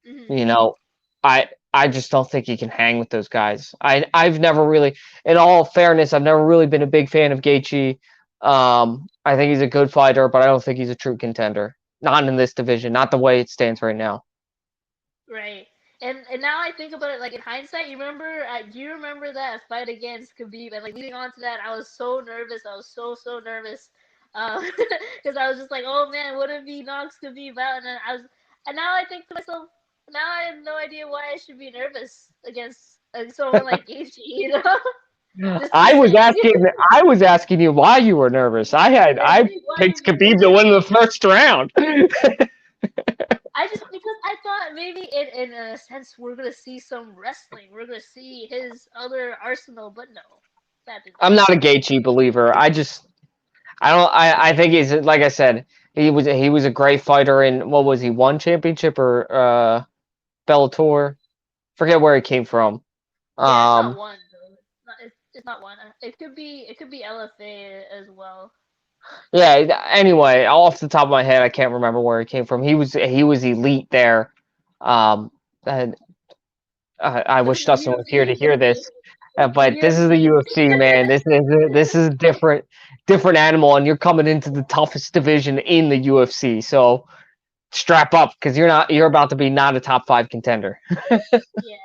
Mm-hmm. you know, I just don't think he can hang with those guys. I've never really, in all fairness, I've never really been a big fan of Gaethje. I think he's a good fighter, but I don't think he's a true contender. Not in this division, not the way it stands right now. Right. And now I think about it, like in hindsight, you remember? Do you remember that fight against Khabib? And like leading on to that, I was so nervous. I was so nervous, because I was just like, oh man, what if he knocks Khabib out? And then and now I think to myself, now I have no idea why I should be nervous against someone like Gaethje, you know? Just to I was see. asking I was asking you why you were nervous. I Why picked would be Khabib to nervous? win the first round. I just because I thought maybe in a sense we're gonna see some wrestling. We're gonna see his other arsenal, but no, that didn't I'm not a happen. Gaethje believer. I think he's, like I said, he was a great fighter in, what was he, one championship or Bellator? Forget where he came from. Yeah, it's not Um one though. It's not one. It could be LFA as well. yeah, anyway, off the top of my head I can't remember where he came from. He was elite there. And I This wish is the Dustin was here to UFC. hear this. This is the But this is the UFC. UFC, man. This is different animal, and you're coming into the toughest division in the UFC. So strap up, because you're about to be not a top 5 contender. Yeah.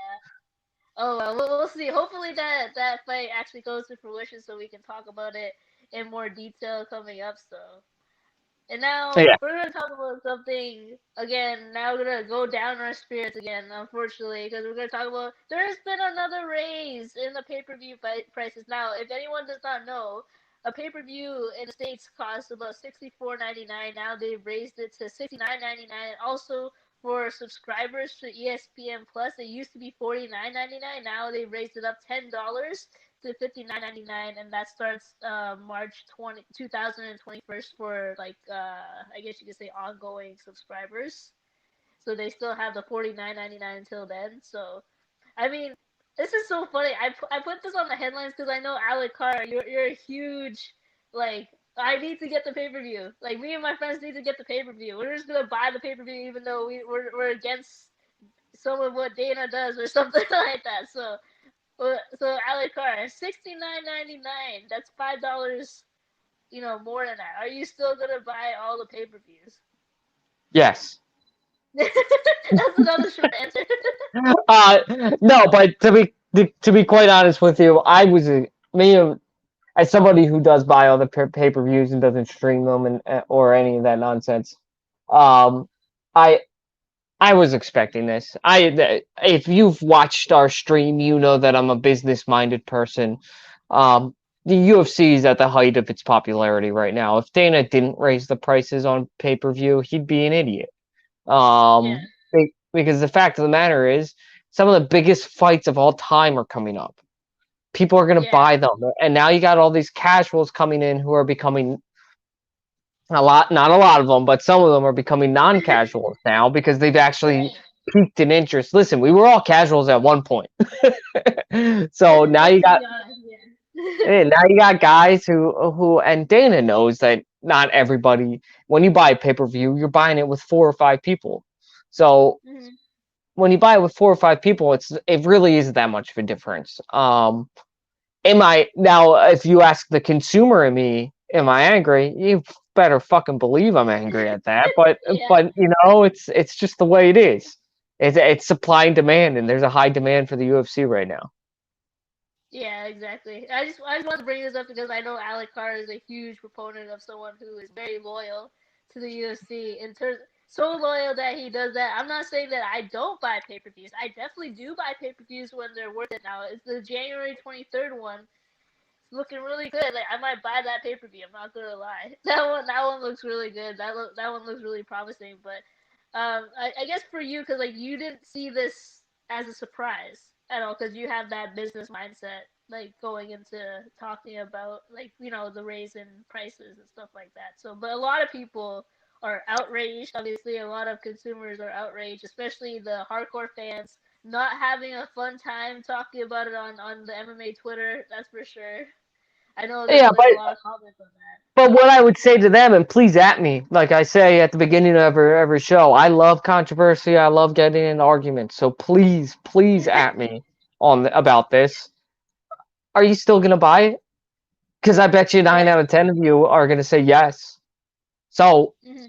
Oh well, we'll see. Hopefully that fight actually goes to fruition, so we can talk about it in more detail coming up. So. And now Yeah, we're gonna talk about something again. Now we're gonna go down our spirits again, unfortunately, because we're gonna talk about there's been another raise in the pay-per-view prices. Now, if anyone does not know, a pay-per-view in the states costs about $64.99. Now they've raised it to $69.99. Also, for subscribers to ESPN Plus, it used to be $49.99. Now they've raised it up $10 to $59.99, and that starts March 2021 for like I guess you could say ongoing subscribers. So they still have the $49.99 until then. So I mean, this is so funny. I put this on the headlines because I know Alec Carr, you're a huge like. I need to get the pay per view. Like me and my friends need to get the pay per view. We're just gonna buy the pay per view even though we're against some of what Dana does or something like that. So Alec Carr, $69.99. That's $5, more than that. Are you still gonna buy all the pay per views? yes. That's another short answer. Uh, no, but to be quite honest with you, as somebody who does buy all the pay-per-views and doesn't stream them and or any of that nonsense. Um, I I was expecting this. If you've watched our stream, you know that I'm a business-minded person. Um, the UFC is at the height of its popularity right now. If Dana didn't raise the prices on pay-per-view, he'd be an idiot. Yeah. Um, because the fact of the matter is, some of the biggest fights of all time are coming up. People are going to Yeah. buy them, and now you got all these casuals coming in who are becoming not a lot of them, but some of them are becoming non-casuals now because they've actually Right. peaked in interest. Listen, we were all casuals at one point. So now Let's you got be honest. Yeah. guys who and Dana knows that not everybody, when you buy a pay-per-view, you're buying it with 4 or 5 people. So Mhm. when you buy it with 4 or 5 people, it really isn't that much of a difference. Am I now? If you ask the consumer in me, am I angry? You better fucking believe I'm angry at that. Yeah. But it's just the way it is. It's supply and demand, and there's a high demand for the UFC right now. Yeah, exactly. I just want to bring this up because I know Alec Carr is a huge proponent of someone who is very loyal to the UFC. In terms, so loyal that he does that. I'm not saying that I don't buy pay-per-views. I definitely do buy pay-per-views when they're worth it. Now it's the January 23rd one. It's looking really good. Like I might buy that pay-per-view. I'm not gonna lie. That one looks really good. That one looks really promising. But I guess for you, because like you didn't see this as a surprise at all, because you have that business mindset, like going into talking about like the raise in prices and stuff like that. So, but a lot of people are outraged. Obviously, a lot of consumers are outraged, especially the hardcore fans, not having a fun time talking about it on the MMA Twitter. That's for sure. I know there's Yeah, there's a lot of comments on that. but what I would say to them, and please at me, like I say at the beginning of every show, I love controversy. I love getting in arguments. So please at me about this. Are you still gonna buy it? Because I bet you 9 out of 10 of you are gonna say yes. So, Mm-hmm.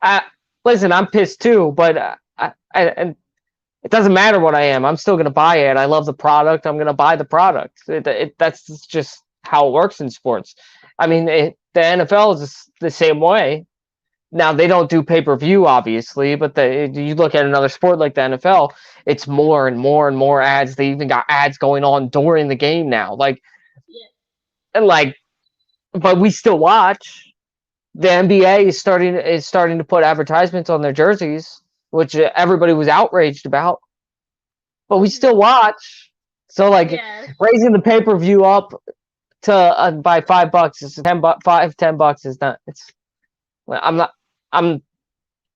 I listen. I'm pissed too, but and it doesn't matter what I am. I'm still gonna buy it. I love the product. I'm gonna buy the product. That's just how it works in sports. I mean, the NFL is the same way. Now they don't do pay-per-view, obviously, but you look at another sport like the NFL, it's more and more and more ads. They even got ads going on during the game now, Yeah. and but we still watch. The NBA is starting to put advertisements on their jerseys, which everybody was outraged about, but we still Mm-hmm. watch. So Yeah. raising the pay-per-view up to by $5 is $10 is not. It's I'm not. I'm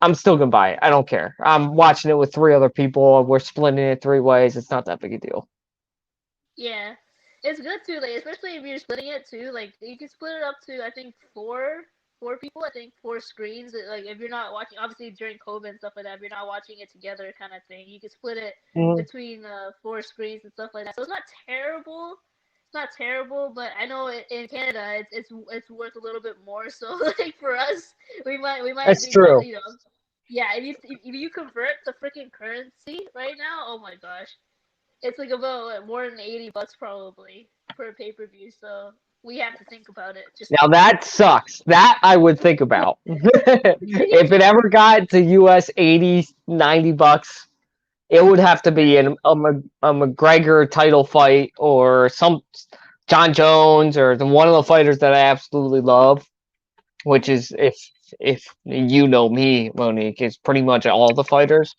I'm still gonna buy it. I don't care. I'm watching it with 3 other people. We're splitting it 3 ways. It's not that big a deal. Yeah. It's good too, like especially if you're splitting it too. Like you can split it up to I think four people. I think 4 screens. Like if you're not watching, obviously during COVID and stuff like that, if you're not watching it together, kind of thing, you can split it Mhm. between 4 screens and stuff like that. So it's not terrible. It's not terrible, but I know in Canada it's worth a little bit more. So like for us, we might That's be true. yeah. If you convert the freaking currency right now, oh my gosh, it's like about more than $80 probably per pay-per-view. So we have to think about it. Just Now that sucks. That I would think about. If it yeah, ever got to US 80, $90, it would have to be a McGregor title fight or some John Jones or one of the fighters that I absolutely love, which is if you know me, Monique, is pretty much all the fighters.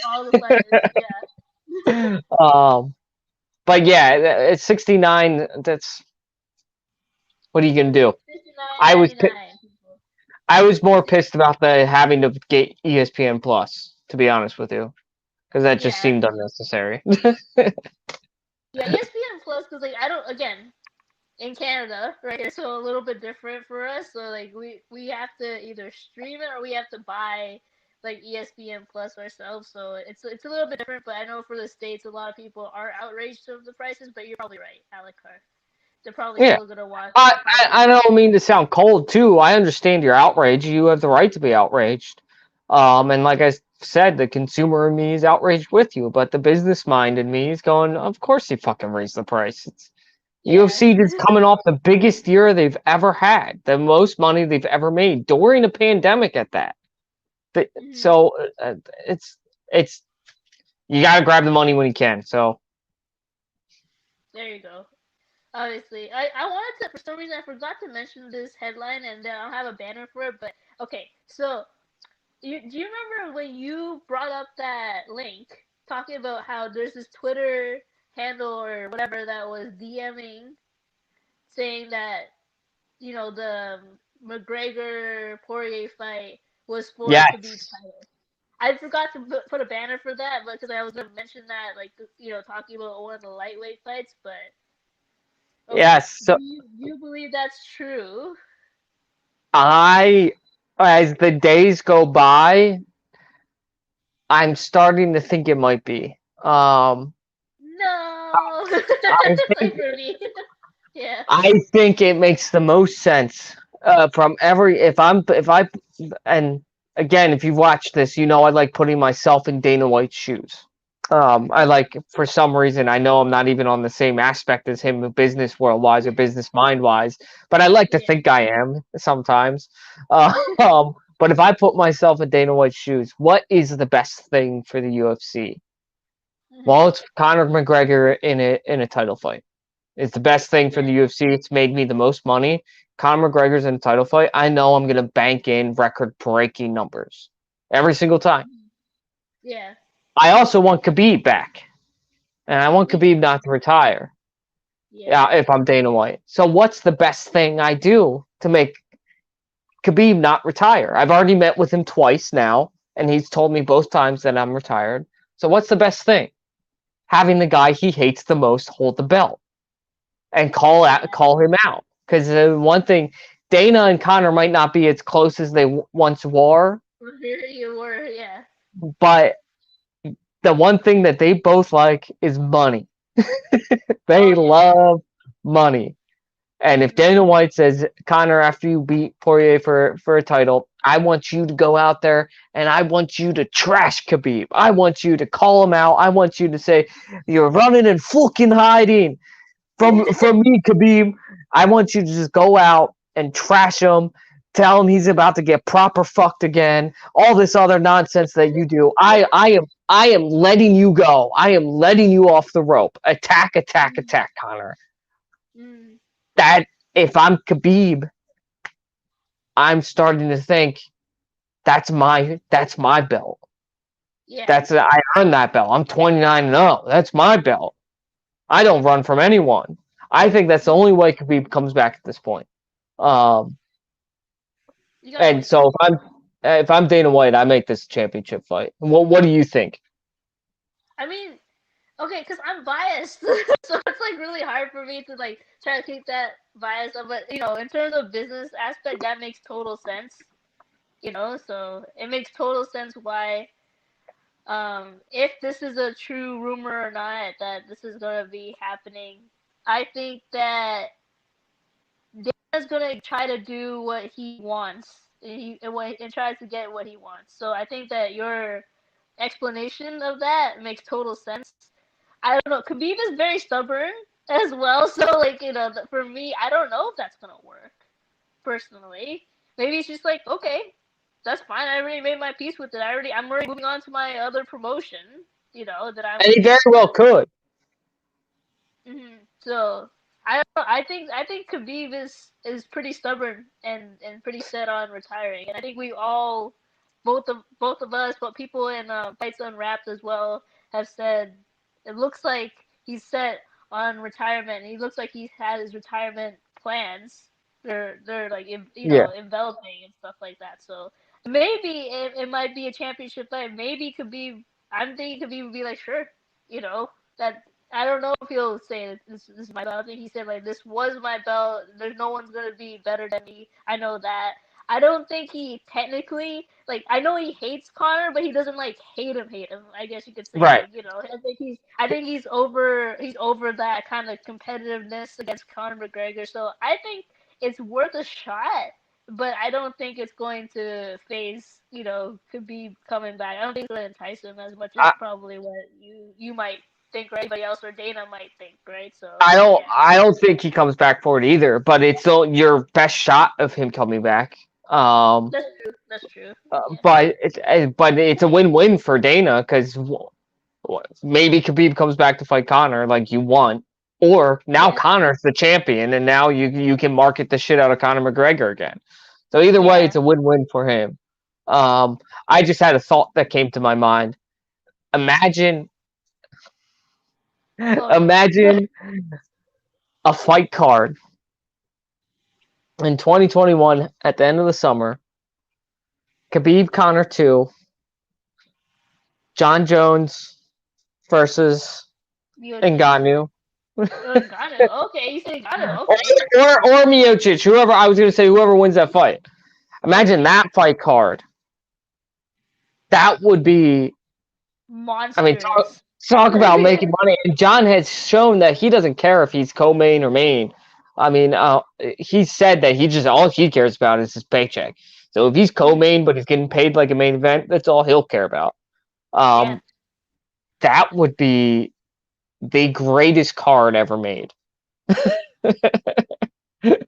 all the fighters. Yeah, Um, but yeah, it's 69. That's what are you gonna do? fifty nine I was ninety nine. I was more 50, pissed about the having to get ESPN Plus, to be honest with you, because that just yeah, seemed unnecessary. yeah. ESPN Plus because like I don't again in Canada, right? It's so a little bit different for us. So like we have to either stream it or we have to buy like ESPN Plus ourselves. So it's a little bit different. But I know for the states, a lot of people are outraged of the prices. But you're probably right, Alec Carr. They're probably Yeah, still gonna watch. I, They're probably I gonna watch. don't mean to sound cold too. I understand your outrage. You have the right to be outraged. And like I said, the consumer in me is outraged with you, but the business mind in me is going, of course you fucking raise the price. Yeah. UFC is coming off the biggest year they've ever had, the most money they've ever made during a pandemic at that. Mhm. So it's you got to grab the money when you can. So There you go. Obviously, I wanted to, for some reason I forgot to mention this headline, and then I'll have a banner for it. But okay, so do you remember when you brought up that link talking about how there's this Twitter handle or whatever that was DMing saying that the McGregor Poirier fight was for Khabib's yes, title. I forgot to put a banner for that, but because I was gonna mention that, like talking about one of the lightweight fights. But okay, yes. do So you believe that's true? I, as the days go by, I'm starting to think it might be. No, I that's think like really. Yeah. I think it makes the most sense from every if I and again if you've watched this, you know I like putting myself in Dana White's shoes. I like for some reason I know I'm not even on the same aspect as him, business world wise or business mind wise, but I like to Yeah. think I am sometimes. But if I put myself in Dana White's shoes, what is the best thing for the UFC? Mhm. Well, it's Conor McGregor in a title fight. It's the best thing for Yeah. the UFC. It's made me the most money. Conor McGregor's in a title fight. I know I'm gonna bank in record-breaking numbers every single time. Mhm. Yeah. I also want Khabib back, and I want Me Khabib too. not to retire. Yeah. Yeah, if I'm Dana White. So what's the best thing I do to make Khabib not retire? I've already met with him twice now, and he's told me both times that I'm retired. So what's the best thing? Having the guy he hates the most hold the belt and Yeah. call him out. Because one thing, Dana and Connor might not be as close as they once were, Here you were. Yeah. but the one thing that they both like is money. Oh They yeah. love money. And if Dana Mhm. White says, Connor, after you beat Poirier for a title, I want you to go out there and I want you to trash Khabib. I want you to call him out. I want you to say, you're running and fucking hiding from me, Khabib. I want you to just go out and trash him, tell him he's about to get proper fucked again. All this other nonsense that you do. I am letting you go. I am letting you off the rope. Attack, attack, Mhm. attack, Connor. Mhm. That if I'm Khabib, I'm starting to think that's my belt. Yeah. That's I earned that belt. I'm 29-0. That's my belt. I don't run from anyone. I think that's the Mhm. only way Khabib comes back at this point. Um, You got a and point so there. if I'm Dana White, I make this championship fight. What do you think? I mean, okay, because I'm biased, so it's like really hard for me to like try to keep that bias up. But in terms of business aspect, that makes total sense. So it makes total sense why, if this is a true rumor or not, that this is gonna be happening. I think that Dana's gonna try to do what he wants. And tries to get what he wants. So I think that your explanation of that makes total sense. I don't know. Khabib is very stubborn as well, so like for me, I don't know if that's gonna work personally. Maybe it's just like, okay, that's fine. I already made my peace with it. I'm already moving on to my other promotion. That And I'm. he very well could. So I think Khabib is pretty stubborn and pretty set on retiring, and I think we all, both of us, but people in Fights Unwrapped as well, have said it looks like he's set on retirement. And he looks like he's had his retirement plans. They're like Yeah. enveloping and stuff like that. So maybe it might be a championship fight. Maybe Khabib. I'm thinking Khabib would be like, sure, that I don't know if he'll say this is my belt. I think he said like this was my belt. There's no one's gonna be better than me. I know that. I don't think he technically like. I know he hates Connor, but he doesn't like hate him. Hate him. I guess you could say Right. like I think he's over that kind of competitiveness against Conor McGregor. So I think it's worth a shot. But I don't think it's going to phase, could be coming back. I don't think it's going to entice him as much as I, probably what you might think, or anybody else, or Dana might think, right? So yeah, I don't think he comes back for it either, but it's still your best shot of him coming back. that's true. That's true. Yeah. But it's a win-win for Dana because maybe Khabib comes back to fight Connor like you want, or now Yeah. Connor's the champion, and now you can market the shit out of Conor McGregor again. So either way, Yeah. it's a win-win for him. I just had a thought that came to my mind. Imagine, Oh no. imagine a fight card in 2021 at the end of the summer. Khabib Connor 2, John Jones versus Miocic. Ngannou. Oh, Ngannou. Okay, you said Ngannou. Okay. Or Miocic, whoever I was going to say, whoever wins that fight. Imagine Okay. that fight card. That would be. I mean, monstrous. talk about making money. And John has shown that he doesn't care if he's co-main or main. I mean, he said that he just all he cares about is his paycheck. So if he's co-main but he's getting paid like a main event, that's all he'll care about. Yeah, That would be the greatest card ever made.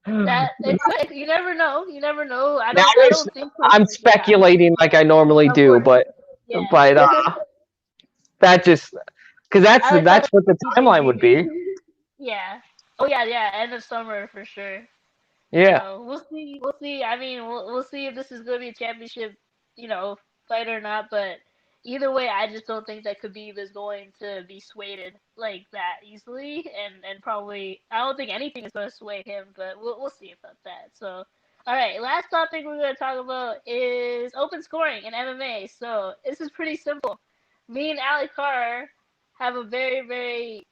that it could. You never know. You never know. I That don't. I is, don't think. I'm Yeah, speculating like I normally of do, course. but Yeah. but that just because Alex that's what the timeline would be. Yeah. Oh yeah, yeah. End of summer for sure. Yeah. So we'll see. We'll see. I mean, we'll see if this is going to be a championship, fight or not. But either way, I just don't think that Khabib is going to be swayed like that easily, and probably I don't think anything is going to sway him. But we'll see about that. So. All right, last topic we're going to talk about is open scoring in MMA. So this is pretty simple. Me and Alec Carr have a very, very,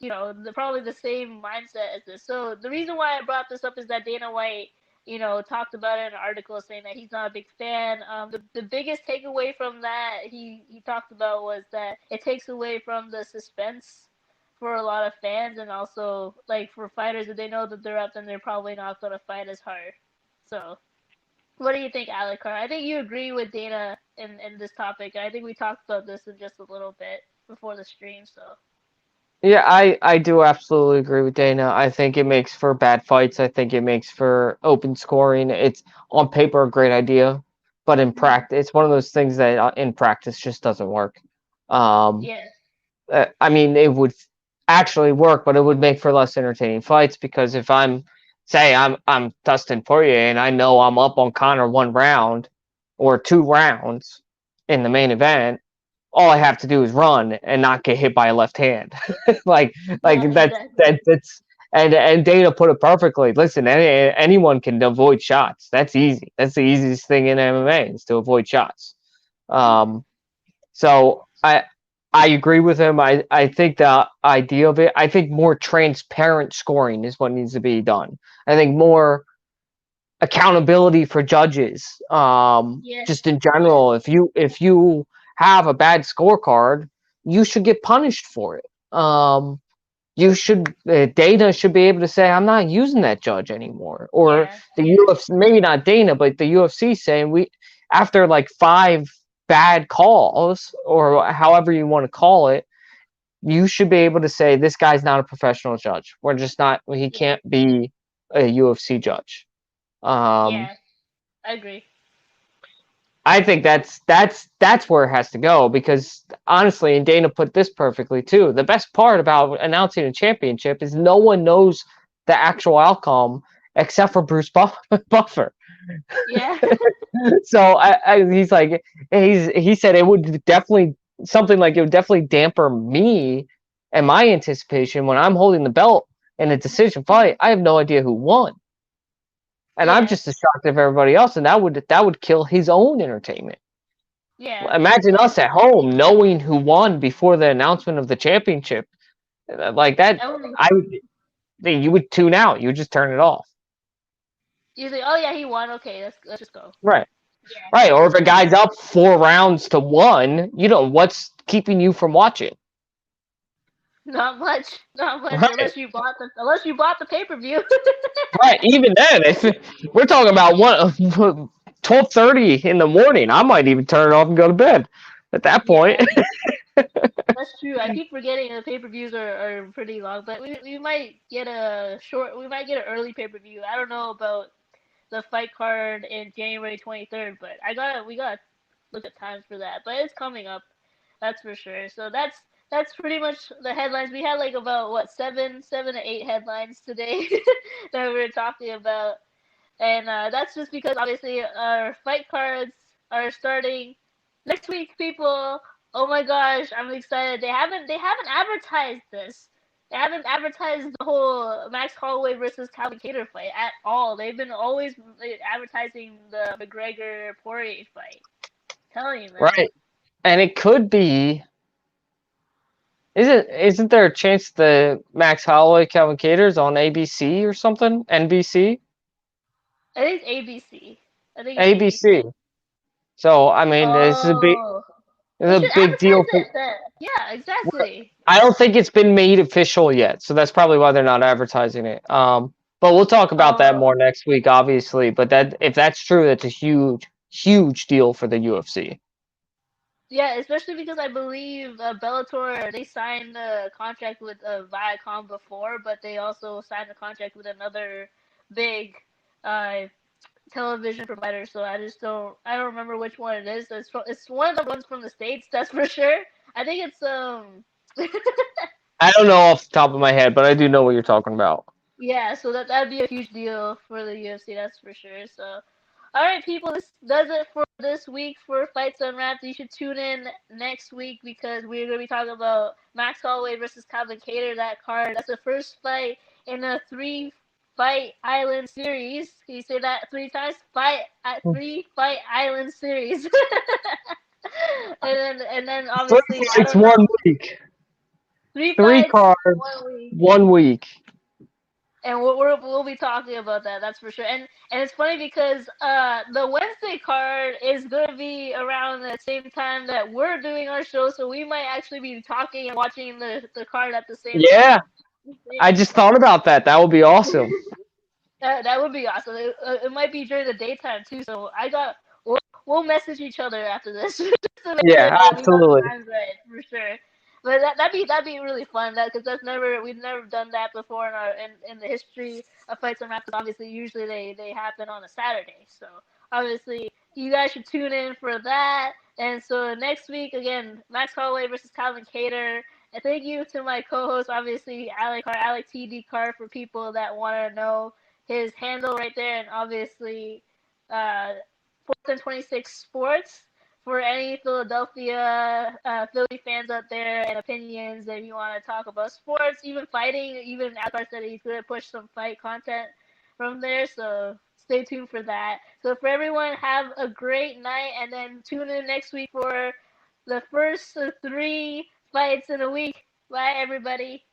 probably the same mindset as this. So the reason why I brought this up is that Dana White, talked about it in an article saying that he's not a big fan. The biggest takeaway from that he talked about was that it takes away from the suspense for a lot of fans and also like for fighters if they know that they're up then they're probably not going to fight as hard. So what do you think, Alec Carr? I think you agree with Dana in this topic. I think we talked about this in just a little bit before the stream. So Yeah, I do absolutely agree with Dana. I think it makes for bad fights. I think it makes for open scoring. It's on paper a great idea, but in practice, it's one of those things that in practice just doesn't work. Um, yeah, I mean, it would actually work, but it would make for less entertaining fights because if I'm Dustin Poirier and I know I'm up on Conor 1 round or 2 rounds in the main event, all I have to do is run and not get hit by a left hand. like yeah, exactly. that's and Dana put it perfectly. Listen, anyone can avoid shots. That's easy. That's the easiest thing in MMA is to avoid shots. Um, so I agree with him. I think the idea of it. I think more transparent scoring is what needs to be done. I think more accountability for judges. Yeah, Just in yeah, general, if you have a bad scorecard, you should get punished for it. You should Dana should be able to say I'm not using that judge anymore, or yeah, the UFC, maybe not Dana, but the UFC saying we after like 5 bad calls or however you want to call it, you should be able to say this guy's not a professional judge. We're just not. He yeah, can't be a UFC judge. Um, yeah. I agree. I think that's where it has to go because honestly, and Dana put this perfectly too. The best part about announcing a championship is no one knows the actual outcome except for Bruce Buffer. Yeah, So he's like he said it would definitely something like it would definitely damper me and my anticipation when I'm holding the belt in a decision fight. I have no idea who won. And I'm yeah, just as shocked as everybody else, and that would kill his own entertainment. yeah, Imagine yeah. us at home knowing who won before the announcement of the championship. Like that, I would. you would tune out. You would just turn it off. You think, oh yeah, he won. Okay, let's just go. Right. Yeah, Right. Or if a guy's up 4 rounds to 1, what's keeping you from watching? not much, not much Right. unless you bought the pay per view. Right. Even then, if we're talking about 12:30 in the morning, I might even turn it off and go to bed. At that point, Yeah, that's true. I keep forgetting the pay per views are pretty long, but we might get we might get an early pay per view. I don't know about the fight card in January 23rd, but we gotta look at times for that. But it's coming up, that's for sure. So that's pretty much the headlines. We had like about what 7 to 8 headlines today that we were talking about, and that's just because obviously our fight cards are starting next week, people. Oh my gosh, I'm excited. They haven't advertised this. They haven't advertised the whole Max Holloway versus Calvin Kattar fight at all. They've been always advertising the McGregor Poirier fight. I'm telling you, man. right? And it could be. Isn't there a chance the Max Holloway Calvin Cater's on ABC or something? NBC? I think it's ABC. I think it's ABC. ABC. So I mean, this is a big. Oh. They It's a should big advertise deal for. it then. Yeah, exactly. I don't think it's been made official yet, so that's probably why they're not advertising it. But we'll talk about that Oh, more next week, obviously. But that if that's true, that's a huge, huge deal for the UFC. yeah, especially because I believe Bellator, they signed a contract with Viacom before, but they also signed a contract with another big uh, television provider. So I don't remember which one it is. It's one of the ones from the States, that's for sure. I think it's I don't know off the top of my head, but I do know what you're talking about. yeah, so that'd be a huge deal for the UFC, that's for sure. So, all right, people, this does it for this week for Fights Unwrapped. You should tune in next week because we're gonna be talking about Max Holloway versus Calvin Kattar. That card, that's the first fight in a three-fight island series. Can you say that 3 times? Three-fight island series. and then Three obviously I fights, don't know, 1 week. three Three fights, cards, 1 week. 1 week. And we'll be talking about that. That's for sure. And it's funny because the Wednesday card is gonna be around the same time that we're doing our show, so we might actually be talking and watching the card at the same time. Yeah, I just thought about that. That would be awesome. That would be awesome. It might be during the daytime too. So we'll message each other after this just to make sure Yeah, that we got the absolutely. times right for sure. But that'd be really fun. That because we've never done that before in in the history of Fights and Raps. Obviously, usually they happen on a Saturday. So obviously, you guys should tune in for that. And so next week again, Max Holloway versus Calvin Kattar. And thank you to my co-host, obviously Alec TD Carr, for people that want to know his handle right there, and obviously, Fourth and 26 Sports for any Philadelphia Philly fans out there and opinions that you want to talk about sports, even fighting. Even Akbar said he's going to push some fight content from there, so stay tuned for that. So for everyone, have a great night, and then tune in next week for the first 3 fights in a week. Bye, everybody.